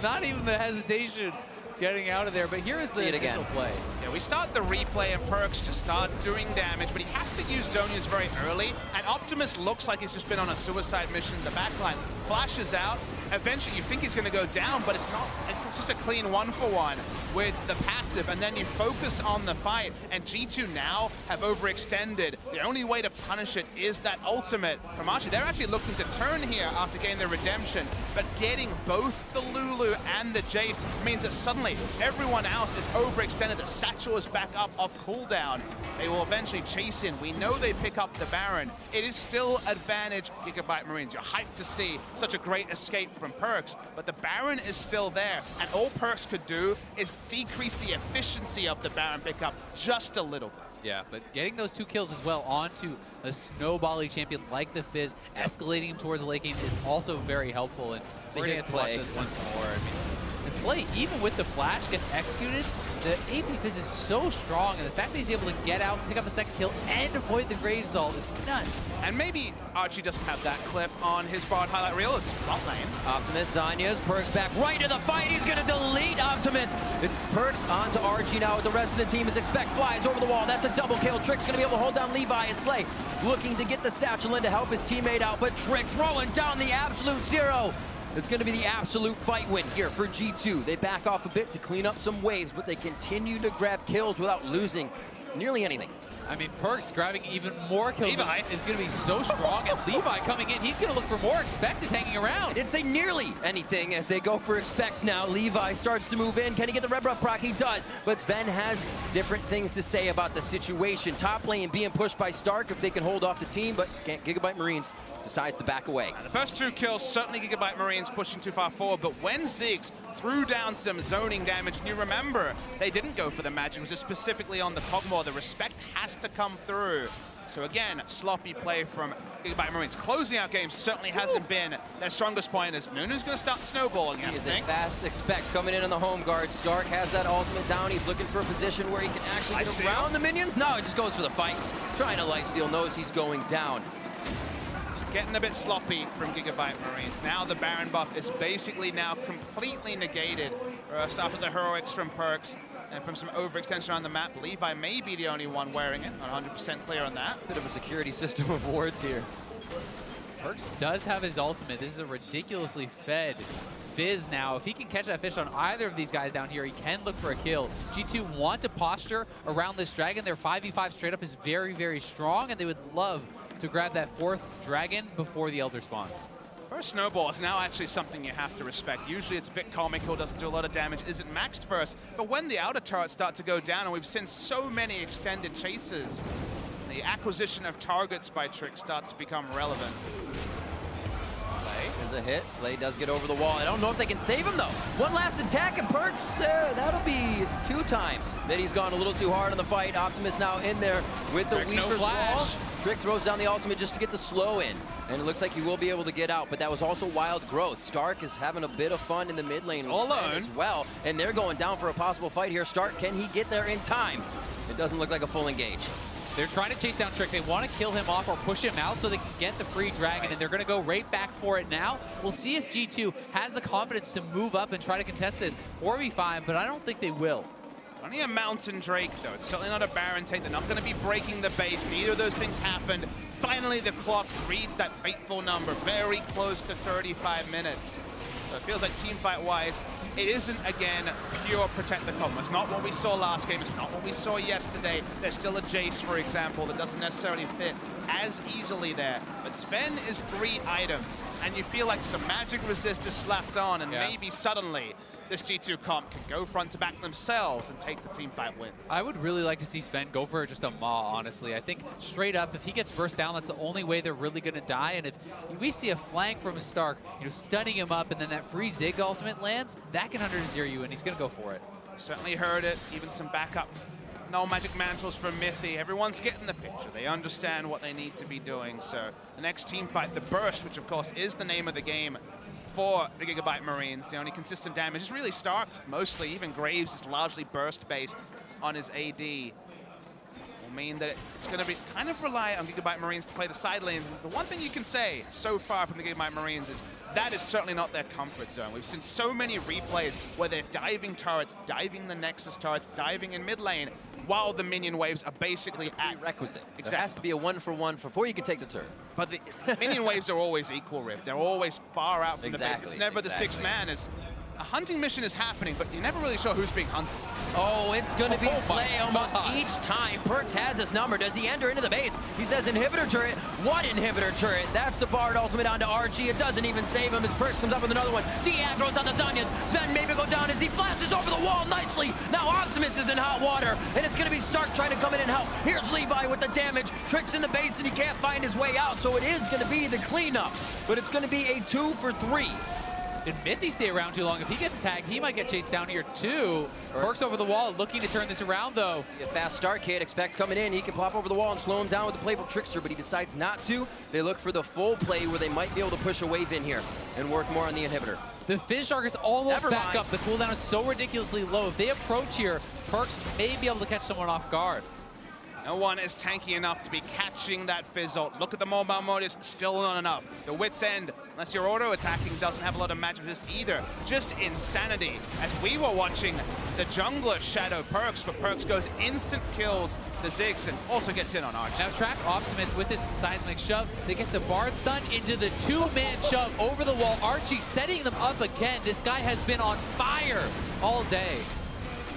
Not even the hesitation getting out of there, but here is the initial play. Yeah, we start the replay and Perks just starts doing damage, but he has to use Zhonya's very early, and Optimus looks like he's just been on a suicide mission in the backline. Flashes out, eventually you think he's going to go down, but it's not. It's just a clean 1-for-1 with the passive, and then you focus on the fight, and G2 now have overextended. The only way to punish it is that ultimate from Archie. They're actually looking to turn here after getting their redemption, but getting both the Lulu and the Jace means that suddenly everyone else is overextended. The Satchel is back up off cooldown. They will eventually chase in. We know they pick up the Baron. It is still advantage Gigabyte Marines. You're hyped to see such a great escape from Perkz, but the Baron is still there, and all Perkz could do is decrease the efficiency of the Baron pickup just a little bit. Yeah, but getting those 2 kills as well onto a snowbally champion like the Fizz, escalating him towards the late game is also very helpful. And See his play once more. I mean, and Slay, even with the flash, gets executed. The AP Fizz is so strong, and the fact that he's able to get out, pick up a second kill, and avoid the Grave Salt is nuts. And maybe Archie doesn't have that clip on his Bard highlight reel. It's front lane. Optimus, Zanya's, Perkz back right to the fight. He's going to delete Optimus. It's Perkz onto Archie now with the rest of the team as Expect flies over the wall. That's a double kill. Trick's going to be able to hold down Levi and Slay, looking to get the Satchel in to help his teammate out, but Trick throwing down the absolute zero. It's going to be the absolute fight win here for G2. They back off a bit to clean up some waves, but they continue to grab kills without losing nearly anything. I mean, Perkz grabbing even more kills Levi is going to be so strong, and Levi coming in, he's going to look for more. Expect is hanging around. I didn't say nearly anything as they go for Expect now. Levi starts to move in. Can he get the red buff proc? He does, but Sven has different things to say about the situation. Top lane being pushed by Stark if they can hold off the team, but Gigabyte Marines decides to back away. The first 2 kills, certainly Gigabyte Marines pushing too far forward, but when Ziggs threw down some zoning damage, and you remember, they didn't go for the magic, it was just specifically on the Kog'Maw. The respect has to come through. So again, sloppy play from Gigabyte Marines. Closing out games certainly hasn't been their strongest point, as Nunu's going to start snowballing, He I is think. a fast Expect coming in on the home guard. Stark has that ultimate down. He's looking for a position where he can actually get around the minions. No, he just goes for the fight. He's trying to lifesteal, knows he's going down. Getting a bit sloppy from Gigabyte Marines. Now the Baron buff is basically now completely negated. First after the heroics from Perkz and from some overextension around the map. Levi may be the only one wearing it. Not 100% clear on that. Bit of a security system of wards here. Perkz does have his ultimate. This is a ridiculously fed Fizz now. If he can catch that fish on either of these guys down here, he can look for a kill. G2 want to posture around this dragon. Their 5v5 straight up is very, very strong, and they would love to grab that 4th dragon before the Elder spawns. First snowball is now actually something you have to respect. Usually it's a bit comical, doesn't do a lot of damage, isn't maxed first. But when the outer turrets start to go down, and we've seen so many extended chases, the acquisition of targets by Trick starts to become relevant. There's a hit. Slay does get over the wall. I don't know if they can save him, though. One last attack, and Perkz, that'll be 2 times that he's gone a little too hard in the fight. Optimus now in there with the Weaver's wall. Trick throws down the ultimate just to get the slow in, and it looks like he will be able to get out, but that was also wild growth. Stark is having a bit of fun in the mid lane all alone as well, and they're going down for a possible fight here. Stark, can he get there in time? It doesn't look like a full engage. They're trying to chase down Trick. They want to kill him off or push him out so they can get the free dragon, and they're going to go right back for it now. We'll see if G2 has the confidence to move up and try to contest this 4v5, but I don't think they will. It's only a Mountain Drake, though. It's certainly not a Baron tank. They're not going to be breaking the base. Neither of those things happened. Finally, the clock reads that fateful number, very close to 35 minutes. So it feels like team fight-wise, it isn't, again, pure protect the Kog'Maw. It's not what we saw last game. It's not what we saw yesterday. There's still a Jace, for example, that doesn't necessarily fit as easily there. But Sven is 3 items, and you feel like some magic resist is slapped on, and maybe suddenly this G2 comp can go front to back themselves and take the team fight wins. I would really like to see Sven go for just a maw, honestly. I think straight up, if he gets burst down, that's the only way they're really going to die. And if we see a flank from Stark, stunning him up, and then that free Zig ultimate lands, that can 100-0 you, and he's going to go for it. Certainly heard it. Even some backup null magic mantles from Mithy. Everyone's getting the picture. They understand what they need to be doing. So the next team fight, the Burst, which of course is the name of the game for the Gigabyte Marines. The only consistent damage is really Stark, mostly. Even Graves is largely burst-based on his AD. We'll mean that it's going to be kind of rely on Gigabyte Marines to play the side lanes. And the one thing you can say so far from the Gigabyte Marines is that is certainly not their comfort zone. We've seen so many replays where they're diving turrets, diving the Nexus turrets, diving in mid lane, while the minion waves are basically prerequisite. Exactly. There has to be a 1-for-1 before you can take the turret. But the minion waves are always equal, Rift. They're always far out from the base. It's never the sixth man. As a hunting mission is happening, but you're never really sure who's being hunted. Oh, it's going to be Slay almost each time. Perks has his number. Does he enter into the base? He says inhibitor turret. What inhibitor turret? That's the Bard ultimate onto Archie. It doesn't even save him as Perks comes up with another one. Diaz throws on the Zanyas. Sven maybe go down as he flashes over the wall nicely. Now Optimus is in hot water, and it's going to be Stark trying to come in and help. Here's Levi with the damage. Tricks in the base, and he can't find his way out, so it is going to be the cleanup. But it's going to be a 2 for 3. In mid, they stay around too long. If he gets tagged, he might get chased down here too. Perks over the wall, looking to turn this around though. A fast start, Kid. Expect coming in. He can pop over the wall and slow him down with the playful Trickster, but he decides not to. They look for the full play where they might be able to push a wave in here and work more on the inhibitor. The Fizz Shark is almost back up. The cooldown is so ridiculously low. If they approach here, Perks may be able to catch someone off guard. No one is tanky enough to be catching that Fizz ult. Look at the mobile mode, it's still not enough. The Wit's End, unless you're auto-attacking, doesn't have a lot of magic resist either. Just insanity. As we were watching the jungler shadow Perks, but Perks goes instant kills the Ziggs and also gets in on Archie. Now track Optimus with this seismic shove. They get the Bard stun into the two-man shove over the wall. Archie setting them up again. This guy has been on fire all day.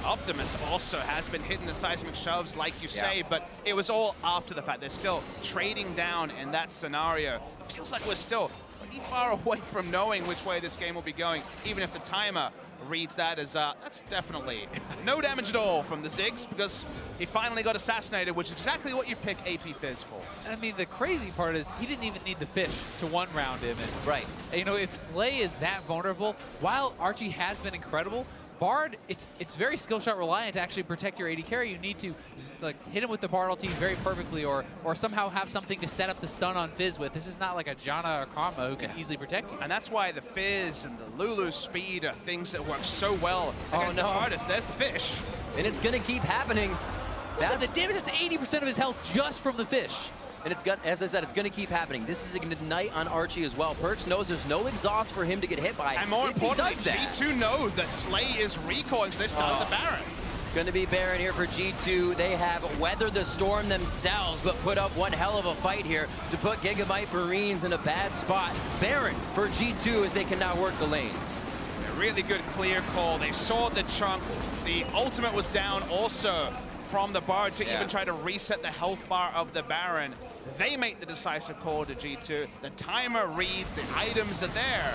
Optimus also has been hitting the seismic shoves, like you say, but it was all after the fact. They're still trading down in that scenario. Feels like we're still pretty far away from knowing which way this game will be going, even if the timer reads that as, that's definitely no damage at all from the Ziggs, because he finally got assassinated, which is exactly what you pick AP Fizz for. I mean, the crazy part is he didn't even need the fish to one-round him. And, right. You know, if Slay is that vulnerable, while Archie has been incredible, Bard, it's very skill shot reliant to actually protect your AD carry. You need to just, like, hit him with the Bard ulti very perfectly, or somehow have something to set up the stun on Fizz with. This is not like a Janna or Karma who can easily protect you. And that's why the Fizz and the Lulu's speed are things that work so well against the artist. There's the fish. And it's going to keep happening. The damage is to 80% of his health just from the fish. And it's got, as I said, it's going to keep happening. This is an ignite on Archie as well. Perks knows there's no exhaust for him to get hit by. And more importantly, G2 know that Slay is recoiling, so they start the Baron. Going to be Baron here for G2. They have weathered the storm themselves, but put up one hell of a fight here to put Gigabyte Marines in a bad spot. Baron for G2 as they can now work the lanes. A really good clear call. They saw the chunk. The ultimate was down also from the Bard to even try to reset the health bar of the Baron. They make the decisive call to G2. The timer reads, the items are there.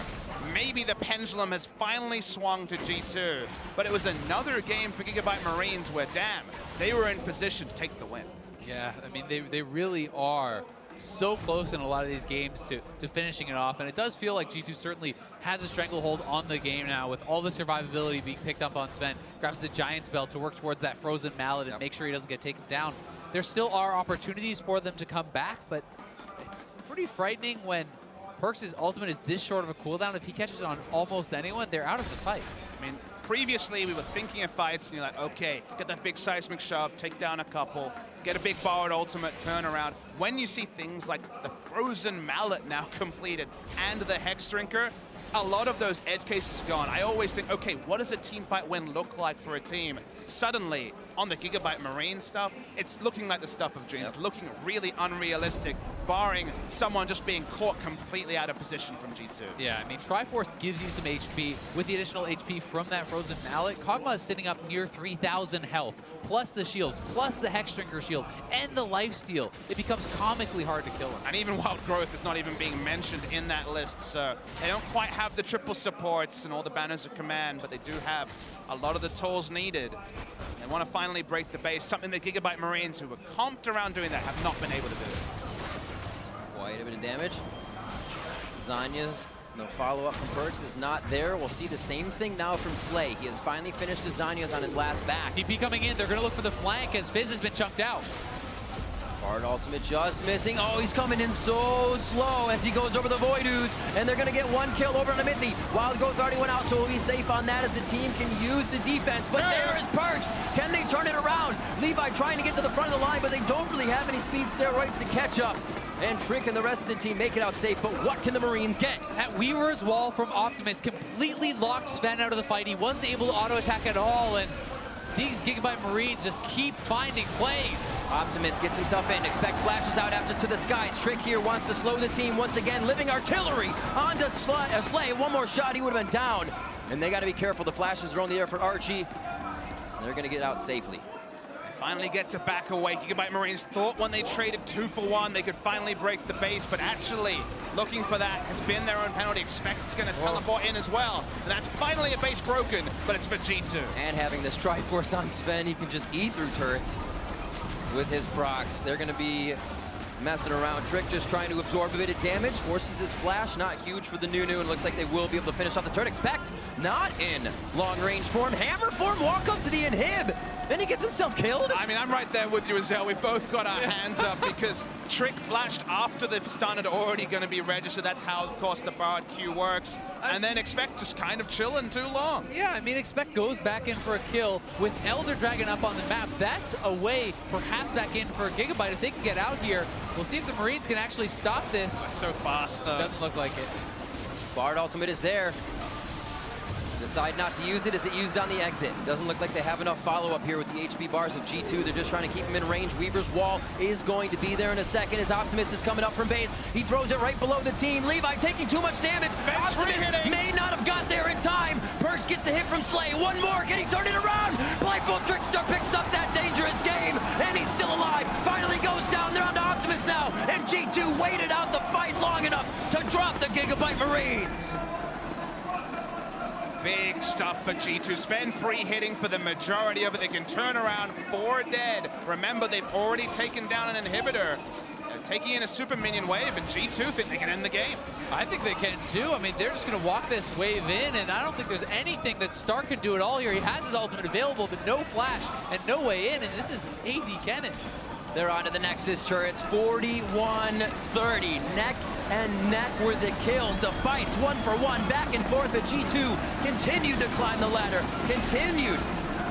Maybe the pendulum has finally swung to G2, but it was another game for Gigabyte Marines where, damn, they were in position to take the win. Yeah, I mean, they really are so close in a lot of these games to finishing it off, and it does feel like G2 certainly has a stranglehold on the game now with all the survivability being picked up on Sven. Grabs the Giant's Belt to work towards that frozen mallet and make sure he doesn't get taken down. There still are opportunities for them to come back, but it's pretty frightening when Perks' ultimate is this short of a cooldown. If he catches on almost anyone, they're out of the fight. I mean, previously we were thinking of fights and you're like, okay, get that big seismic shove, take down a couple, get a big Bard ultimate, turn around. When you see things like the frozen mallet now completed and the Hex Drinker, a lot of those edge cases are gone. I always think, okay, what does a team fight win look like for a team? Suddenly, on the Gigabyte Marine stuff, it's looking like the stuff of dreams, looking really unrealistic, barring someone just being caught completely out of position from G2. Yeah, I mean, Triforce gives you some HP. With the additional HP from that frozen mallet, Kog'Maw is sitting up near 3,000 health, plus the shields, plus the Hex Drinker shield, and the lifesteal. It becomes comically hard to kill him. And even Wild Growth is not even being mentioned in that list, so they don't quite have the triple supports and all the banners of command, but they do have a lot of the tools needed. They want to finally break the base, something that Gigabyte Marines, who were comped around doing that, have not been able to do. Quite a bit of damage. Zanya's, no follow-up from Perks is not there. We'll see the same thing now from Slay. He has finally finished his Zanya's on his last back. TP coming in, they're going to look for the flank as Fizz has been chunked out. Bard ultimate just missing. Oh, he's coming in so slow as he goes over the Voidus, and they're gonna get one kill over on the Mithy. Wild Growth already went out, so we'll be safe on that as the team can use the defense. But there is Perks. Can they turn it around? Levi trying to get to the front of the line, but they don't really have any speed steroids to catch up. And Trick and the rest of the team make it out safe, but what can the Marines get? That Weaver's wall from Optimus completely locked Sven out of the fight. He wasn't able to auto-attack at all, and these Gigabyte Marines just keep finding plays. Optimus gets himself in, expects flashes out after to the skies. Trick here wants to slow the team once again, living artillery onto Slay. One more shot, he would have been down. And they got to be careful, the flashes are on the air for Archie. They're going to get out safely. Finally get to back away. Gigabyte Marines thought when they traded 2 for 1 they could finally break the base, but actually looking for that has been their own penalty. Expect it's going to teleport in as well. And that's finally a base broken, but it's for G2. And having this Triforce on Sven, he can just eat through turrets with his procs. They're going to be messing around. Trick just trying to absorb a bit of damage. Forces his flash, not huge for the Nunu, and looks like they will be able to finish off the turret. Expect not in long range form. Hammer form, walk up to the inhib. Then he gets himself killed. I mean, I'm right there with you, Azel. We've both got our hands up because Trick flashed after the stun had already going to be registered. That's how, of course, the Bard Q works. And then Expect just kind of chilling too long. Yeah, I mean, Expect goes back in for a kill with Elder Dragon up on the map. That's a way perhaps back in for Gigabyte. If they can get out here, we'll see if the Marines can actually stop this. So fast, though. Doesn't look like it. Bard ultimate is there. Decide not to use it. Is it used on the exit? It doesn't look like they have enough follow-up here with the HP bars of G2. They're just trying to keep him in range. Weaver's wall is going to be there in a second as Optimus is coming up from base. He throws it right below the team. Levi taking too much damage. Optimus may not have got there in time. Perks gets the hit from Slay. One more. Can he turn it around? Blindfold Trickster picks up that dangerous game, and he's still alive. Finally goes down. They're on to Optimus now, and G2 waited out the fight long enough to drop the Gigabyte Marines. Big stuff for G2. Sven free hitting for the majority of it. They can turn around 4 dead. Remember, they've already taken down an inhibitor. They're taking in a super minion wave, and G2 think they can end the game. I think they can too. I mean, they're just going to walk this wave in, and I don't think there's anything that Stark can do at all here. He has his ultimate available, but no flash and no way in, and this is AD Kennen. They're onto the Nexus turrets, 41-30. Neck and neck were the kills. The fights, 1 for 1, back and forth. But G2 continued to climb the ladder, continued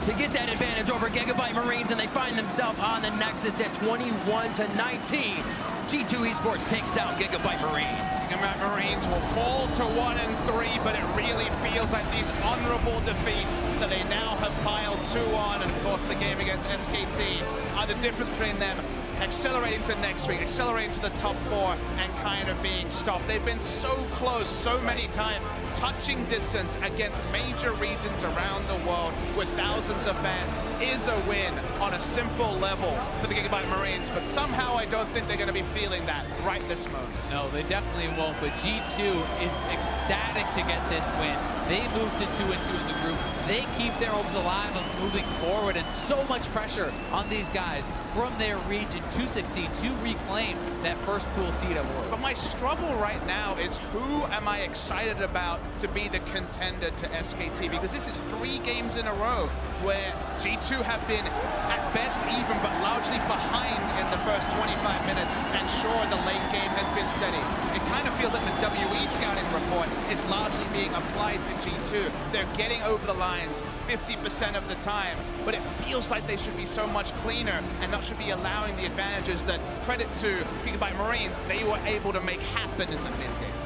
to get that advantage over Gigabyte Marines, and they find themselves on the Nexus at 21-19. G2 eSports takes down Gigabyte Marines. Gigabyte Marines will fall to 1 and 3, but it really feels like these honorable defeats that they now have piled 2 on, and of course the game against SKT are the difference between them accelerating to next week, accelerating to the top 4, and kind of being stopped. They've been so close so many times, touching distance against major regions around the world with thousands of fans is a win on a simple level for the Gigabyte Marines, but somehow I don't think they're going to be feeling that right this moment. No, they definitely won't, but G2 is ecstatic to get this win. They moved to 2-2 in the group. They keep their hopes alive of moving forward, and so much pressure on these guys from their region to succeed, to reclaim that first pool seed at Worlds. But my struggle right now is who am I excited about to be the contender to SKT? Because this is 3 games in a row where G2 have been at best even, but largely behind in the first 25 minutes. And sure, the late game has been steady. It kind of feels like the WE scouting report is largely being applied to G2. They're getting over the lines 50% of the time, but it feels like they should be so much cleaner and that should be allowing the advantages that, credit to Gigabyte Marines, they were able to make happen in the mid-game.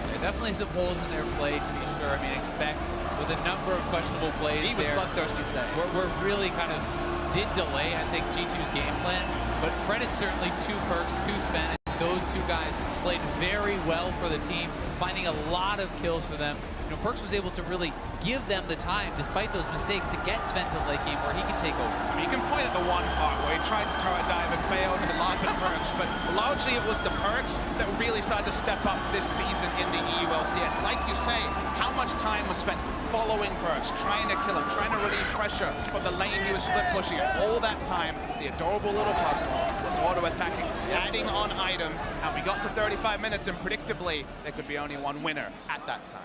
There are definitely some holes in their play, to be sure. I mean, Expect with a number of questionable plays. He was bloodthirsty today. We're really kind of did delay, I think, G2's game plan, but credit certainly to Perks, to Sven. Those 2 guys played very well for the team, finding a lot of kills for them. You know, Perks was able to really give them the time, despite those mistakes, to get Sven to the late game where he can take over. I mean, you can point at the one part where he tried to turret dive and failed and laugh at Perks, but largely it was the Perks that really started to step up this season in the EULCS. Like you say, how much time was spent following Perks, trying to kill him, trying to relieve pressure from the lane he was split pushing. All that time, the adorable little puck was auto-attacking, adding on items, and we got to 35 minutes, and predictably, there could be only one winner at that time.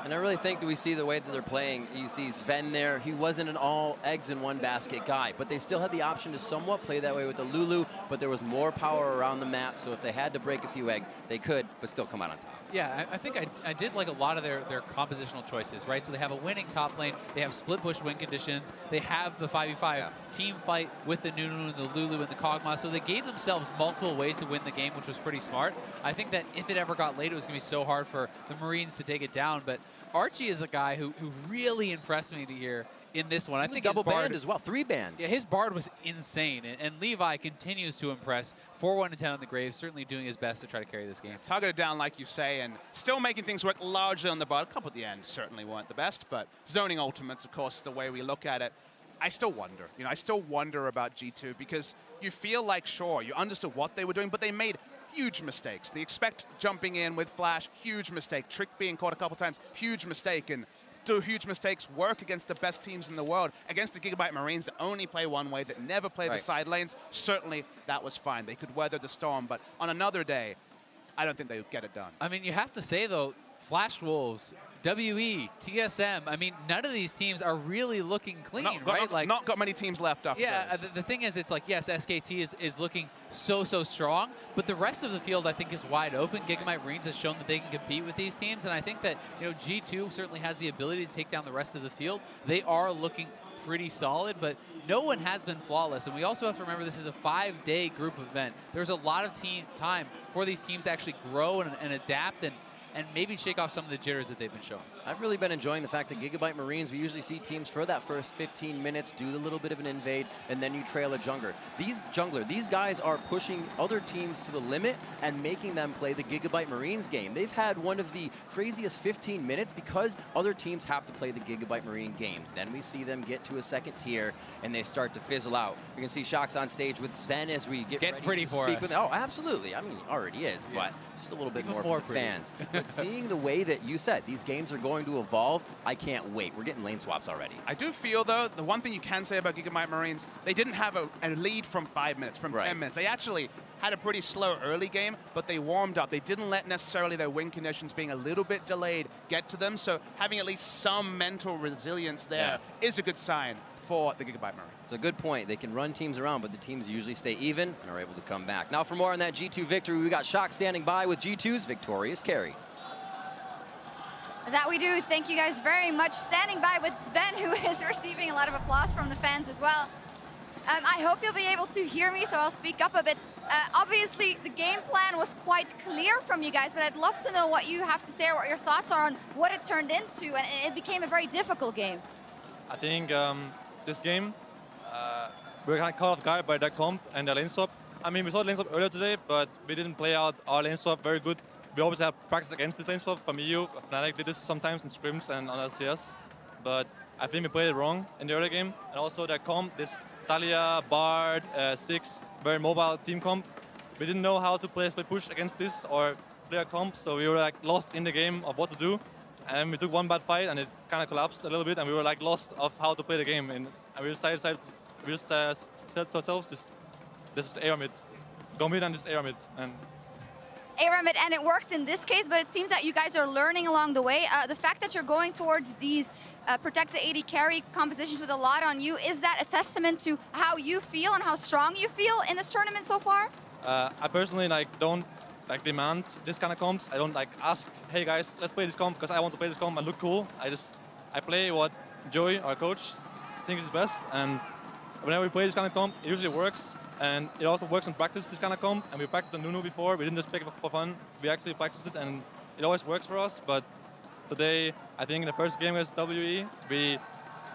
And I really think that we see the way that they're playing. You see Sven there. He wasn't an all eggs in one basket guy, but they still had the option to somewhat play that way with the Lulu, but there was more power around the map, so if they had to break a few eggs, they could, but still come out on top. Yeah, I think I did like a lot of their compositional choices, right? So they have a winning top lane, they have split push win conditions, they have the 5v5 team fight with the Nunu and the Lulu and the Kog'Maw, so they gave themselves multiple ways to win the game, which was pretty smart. I think that if it ever got late, it was going to be so hard for the Marines to take it down, but Archie is a guy who really impressed me here in this one. I think double his Bard banned as well, 3 bans. Yeah, his Bard was insane, and Levi continues to impress. 4-1-10 on the Graves, certainly doing his best to try to carry this game. Targeted down, like you say, and still making things work largely on the Bard. A couple at the end certainly weren't the best, but zoning ultimates, of course, the way we look at it. I still wonder, I still wonder about G2 because you feel like, sure, you understood what they were doing, but they made huge mistakes. The expect jumping in with Flash, huge mistake. Trick being caught a couple times, huge mistake. And do huge mistakes work against the best teams in the world, against the Gigabyte Marines that only play one way, that never play the side lanes? Certainly, that was fine. They could weather the storm, but on another day, I don't think they would get it done. I mean, you have to say, though, Flash Wolves, WE, TSM, I mean, none of these teams are really looking clean, right? Not got many teams left after the thing is, it's like, yes, SKT is looking so strong, but the rest of the field, I think, is wide open. Gigabyte Marines has shown that they can compete with these teams, and I think that, G2 certainly has the ability to take down the rest of the field. They are looking pretty solid, but no one has been flawless, and we also have to remember this is a 5-day group event. There's a lot of time for these teams to actually grow and adapt and maybe shake off some of the jitters that they've been showing. I've really been enjoying the fact that Gigabyte Marines, we usually see teams for that first 15 minutes do a little bit of an invade, and then you trail a jungler. These guys are pushing other teams to the limit and making them play the Gigabyte Marines game. They've had one of the craziest 15 minutes because other teams have to play the Gigabyte Marine games. Then we see them get to a second tier, and they start to fizzle out. You can see Shock's on stage with Sven as we get ready pretty to for speak us. with him. Oh, absolutely. I mean, he already is, but just a little bit more for the fans. But seeing the way that you said these games are going to evolve, I can't wait. We're getting lane swaps already. I do feel, though, the one thing you can say about Gigabyte Marines, they didn't have a lead from 5 minutes, from 10 minutes. They actually had a pretty slow early game, but they warmed up. They didn't let necessarily their win conditions being a little bit delayed get to them, so having at least some mental resilience there is a good sign for the Gigabyte Marines. It's a good point. They can run teams around, but the teams usually stay even and are able to come back. Now for more on that G2 victory, we got Shock standing by with G2's victorious carry. That we do. Thank you guys very much. Standing by with Sven, who is receiving a lot of applause from the fans as well. I hope you'll be able to hear me, so I'll speak up a bit. Obviously, the game plan was quite clear from you guys, but I'd love to know what you have to say or what your thoughts are on what it turned into, and it became a very difficult game. I think this game, we were kind of caught off guard by that comp and the lane swap. I mean, we saw the lane swap earlier today, but we didn't play out our lane swap very good. We always have practice against this lane swap. From EU, Fnatic did this sometimes in scrims and on LCS, but I think we played it wrong in the early game. And also their comp, this Talia, Bard, Six, very mobile team comp. We didn't know how to play split push against this or play a comp, so we were like lost in the game of what to do. And we took one bad fight and it kind of collapsed a little bit, and we were like lost of how to play the game. And we decided we just said to ourselves, this is AR mid. Go mid and just AR mid. And and it worked in this case, but it seems that you guys are learning along the way. The fact that you're going towards these protect the AD carry compositions with a lot on you, is that a testament to how you feel and how strong you feel in this tournament so far? I personally don't demand this kind of comps. I don't ask, hey guys, let's play this comp because I want to play this comp and look cool. I play what Joey, our coach, thinks is best, and whenever we play this kind of comp, it usually works. And it also works in practice, this kind of comp. And we practiced the Nunu before. We didn't just pick it for fun. We actually practiced it, and it always works for us. But today, I think in the first game against WE, we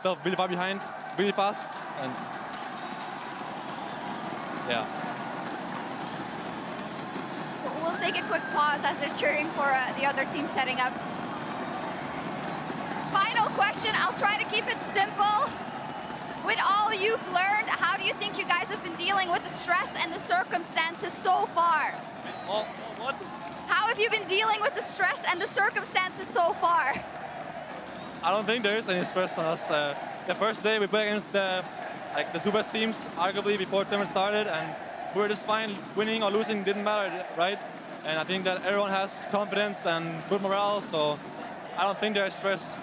fell really far behind, really fast. And yeah. We'll take a quick pause as they're cheering for the other team setting up. Final question, I'll try to keep it simple. With all you've learned, how do you think you guys have been dealing with the stress and the circumstances so far? What? How have you been dealing with the stress and the circumstances so far? I don't think there is any stress on us. The first day we played against the two best teams, arguably before the tournament started, and we were just fine. Winning or losing didn't matter, right? And I think that everyone has confidence and good morale, so I don't think there's stress.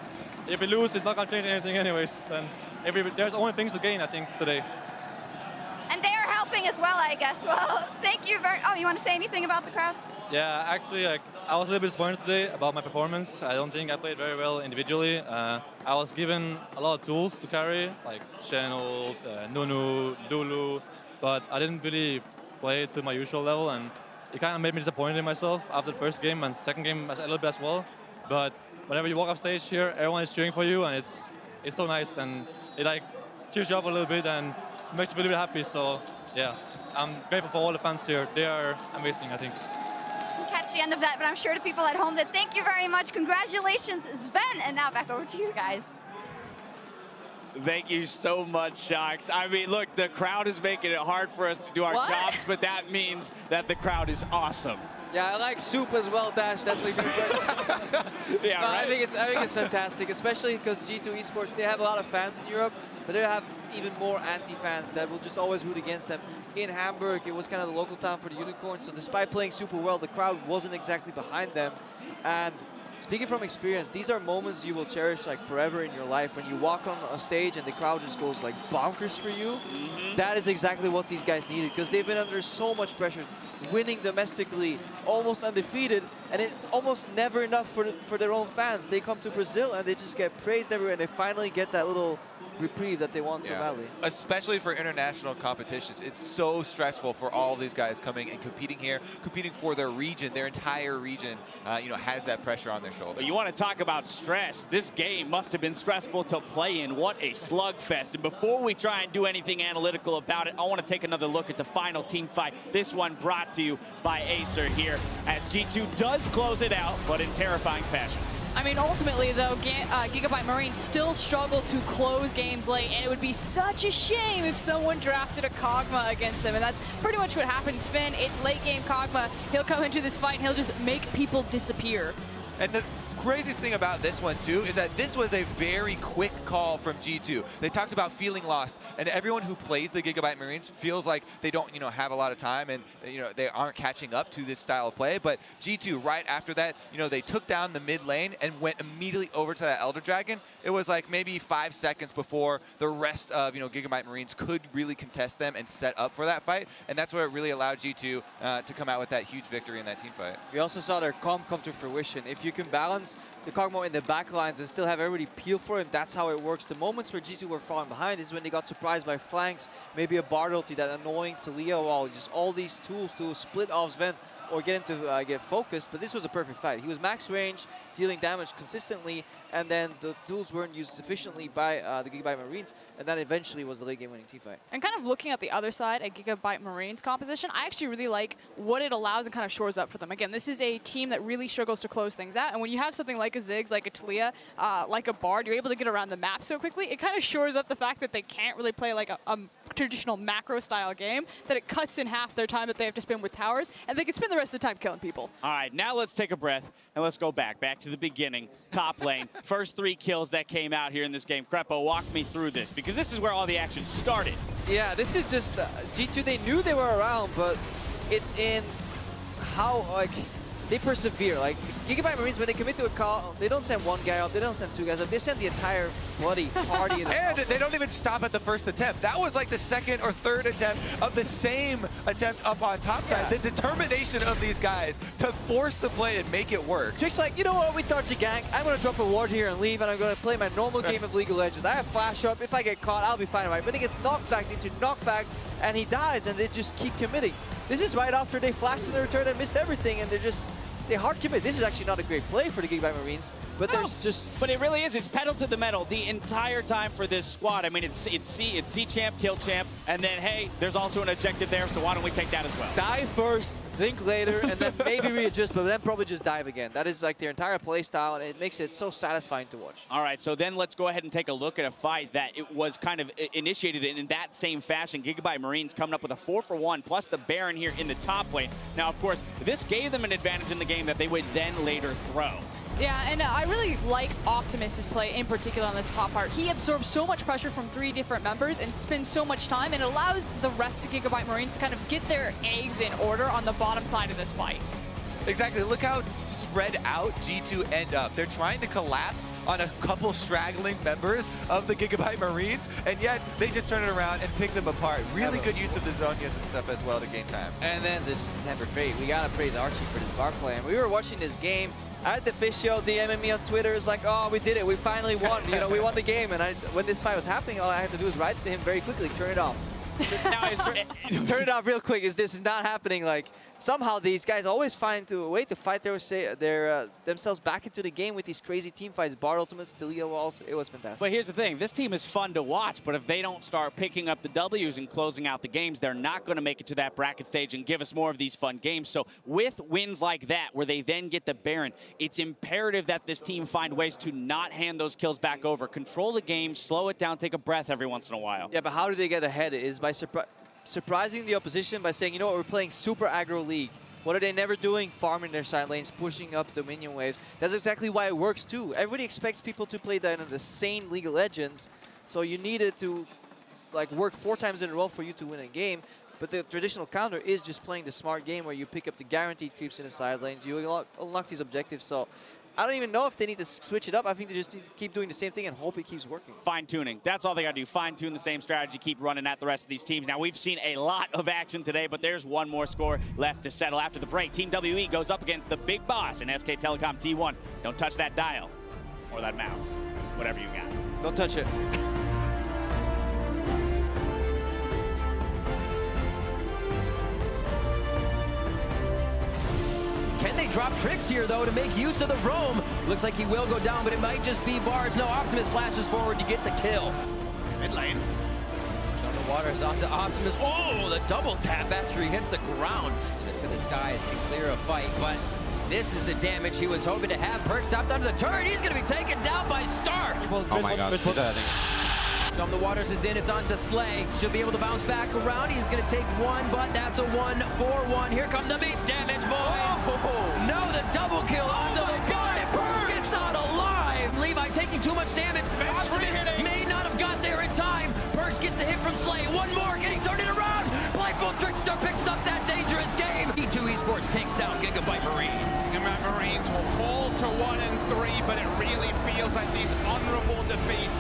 If we lose, it's not going to change anything anyways. And there's only things to gain, I think, today. And they are helping as well, I guess. Well, thank you very... Oh, you want to say anything about the crowd? Yeah, actually, I was a little bit disappointed today about my performance. I don't think I played very well individually. I was given a lot of tools to carry, like Channel, Nunu, Dulu, but I didn't really play to my usual level, and it kind of made me disappointed in myself after the first game and second game a little bit as well. But whenever you walk off stage here, everyone is cheering for you, and it's so nice, and it like cheers you up a little bit and makes you a little bit happy. So yeah, I'm grateful for all the fans here. They are amazing, I think. Catch the end of that, but I'm sure the people at home did. Thank you very much. Congratulations, Sven. And now back over to you guys. Thank you so much, Shocks. I mean, look, the crowd is making it hard for us to do our jobs, but that means that the crowd is awesome. Yeah, I like Soup as well, Dash. Definitely do great. Yeah, right? I think it's fantastic, especially because G2 Esports, they have a lot of fans in Europe, but they have even more anti-fans that will just always root against them. In Hamburg, it was kind of the local town for the Unicorns, so despite playing super well, the crowd wasn't exactly behind them. And speaking from experience, these are moments you will cherish like forever in your life. When you walk on a stage and the crowd just goes like bonkers for you, that is exactly what these guys needed, because they've been under so much pressure, winning domestically, almost undefeated, and it's almost never enough for their own fans. They come to Brazil and they just get praised everywhere, and they finally get that little reprieve that they want so badly. Especially for international competitions. It's so stressful for all these guys coming and competing here, competing for their region. Their entire region, you know, has that pressure on their shoulders. But you want to talk about stress. This game must have been stressful to play in. What a slugfest. And before we try and do anything analytical about it, I want to take another look at the final team fight. This one brought to you by Acer here, as G2 does close it out, but in terrifying fashion. I mean, ultimately, though, Gigabyte Marines still struggle to close games late, and it would be such a shame if someone drafted a Kog'Maw against them, and that's pretty much what happened. Sven, it's late game Kog'Maw. He'll come into this fight, and he'll just make people disappear. And the craziest thing about this one, too, is that this was a very quick call from G2. They talked about feeling lost, and everyone who plays the Gigabyte Marines feels like they don't, you know, have a lot of time, and, you know, they aren't catching up to this style of play. But G2, right after that, you know, they took down the mid lane and went immediately over to that Elder Dragon. It was like maybe 5 seconds before the rest of, you know, Gigabyte Marines could really contest them and set up for that fight, and that's what really allowed G2 to come out with that huge victory in that team fight. We also saw their comp come to fruition. If you can balance the Kog'Maw in the back lines and still have everybody peel for him, that's how it works. The moments where G2 were falling behind is when they got surprised by flanks, maybe a Bard ulti, that annoying Talia wall, just all these tools to split off Sven or get him to get focused. But this was a perfect fight. He was max range, dealing damage consistently, and then the tools weren't used sufficiently by the Gigabyte Marines, and that eventually was the late game winning team fight. And kind of looking at the other side at Gigabyte Marines composition, I actually really like what it allows and kind of shores up for them. Again, this is a team that really struggles to close things out, and when you have something like a Ziggs, like a Talia, like a Bard, you're able to get around the map so quickly. It kind of shores up the fact that they can't really play like a traditional macro style game, that it cuts in half their time that they have to spend with towers, and they can spend the rest of the time killing people. All right, now let's take a breath and let's go back to the beginning, top lane. First 3 kills that came out here in this game. Krepo, walk me through this, because this is where all the action started. Yeah, this is just G2. They knew they were around, but it's in how like they persevere. Like Gigabyte Marines, when they commit to a call, they don't send one guy up, they don't send 2 guys up, they send the entire bloody party. And they don't even stop at the first attempt. That was like the second or third attempt of the same attempt up on top side. The determination of these guys to force the play and make it work. Trick's like, you know what, we dodge the gank, I'm going to drop a ward here and leave, and I'm going to play my normal game of League of Legends. I have flash up, if I get caught, I'll be fine, right? But he gets knocked back into knockback, and he dies, and they just keep committing. This is right after they flashed in the return and missed everything, and they hard commit. This is actually not a great play for the Gigabyte Marines, but there's just... But it really is. It's pedal to the metal the entire time for this squad. I mean, it's C champ, kill champ, and then, hey, there's also an objective there, so why don't we take that as well? Die first, think later, and then maybe readjust, but then probably just dive again. That is like their entire play style, and it makes it so satisfying to watch. All right, so then let's go ahead and take a look at a fight that it was kind of initiated in that same fashion. Gigabyte Marines coming up with a 4-for-1, plus the Baron here in the top lane. Now, of course, this gave them an advantage in the game that they would then later throw. Yeah, and I really like Optimus's play in particular on this top part. He absorbs so much pressure from 3 different members and spends so much time, and it allows the rest of Gigabyte Marines to kind of get their eggs in order on the bottom side of this fight. Exactly. Look how spread out G2 end up. They're trying to collapse on a couple straggling members of the Gigabyte Marines, and yet they just turn it around and pick them apart. Really good use of the Zonias and stuff as well to gain time. And then this never great. We gotta praise Archie for this bar play. And we were watching this game. I had the official DMing me on Twitter. It's like, oh, we did it. We finally won. You know, we won the game. And when this fight was happening, all I had to do was write to him very quickly, turn it off. Now, Turn it off real quick. This is not happening? Like, somehow these guys always find a way to fight themselves back into the game with these crazy team fights. Bar ultimates, Talia walls. It was fantastic. But here's the thing. This team is fun to watch, but if they don't start picking up the W's and closing out the games, they're not going to make it to that bracket stage and give us more of these fun games. So with wins like that, where they then get the Baron, it's imperative that this team find ways to not hand those kills back over. Control the game, slow it down, take a breath every once in a while. Yeah, but how do they get ahead is by surprising the opposition by saying, you know what, we're playing super aggro league. What are they never doing? Farming their side lanes, pushing up the minion waves. That's exactly why it works too. Everybody expects people to play the same League of Legends, so you need it to like work 4 times in a row for you to win a game. But the traditional counter is just playing the smart game where you pick up the guaranteed creeps in the side lanes, you unlock these objectives. So I don't even know if they need to switch it up. I think they just need to keep doing the same thing and hope it keeps working. Fine-tuning. That's all they got to do. Fine-tune the same strategy, keep running at the rest of these teams. Now, we've seen a lot of action today, but there's one more score left to settle after the break. Team WE goes up against the big boss in SK Telecom T1. Don't touch that dial or that mouse, whatever you got. Don't touch it. Can they drop tricks here, though, to make use of the roam? Looks like he will go down, but it might just be Bards. No, Optimus flashes forward to get the kill. Mid lane. On the waters onto Optimus. Oh, the double tap after he hits the ground. To the skies can clear a fight, but this is the damage he was hoping to have. Perk stopped under the turret. He's going to be taken down by Stark. Oh my gosh, he's adding. From the waters is in, it's on to Slay. Should be able to bounce back around. He's going to take one, but that's a 1-4-1. Here come the meat damage, boys. Oh. No, the double kill onto the guy. Burst gets out alive. Levi taking too much damage. Optimus may not have got there in time. Perks gets a hit from Slay. One more, getting turned it around. Blindfold Trickster picks up that dangerous game. E2 Esports takes down Gigabyte Marines. Gigabyte Marines will fall to 1 and 3, but it really feels like these honorable defeats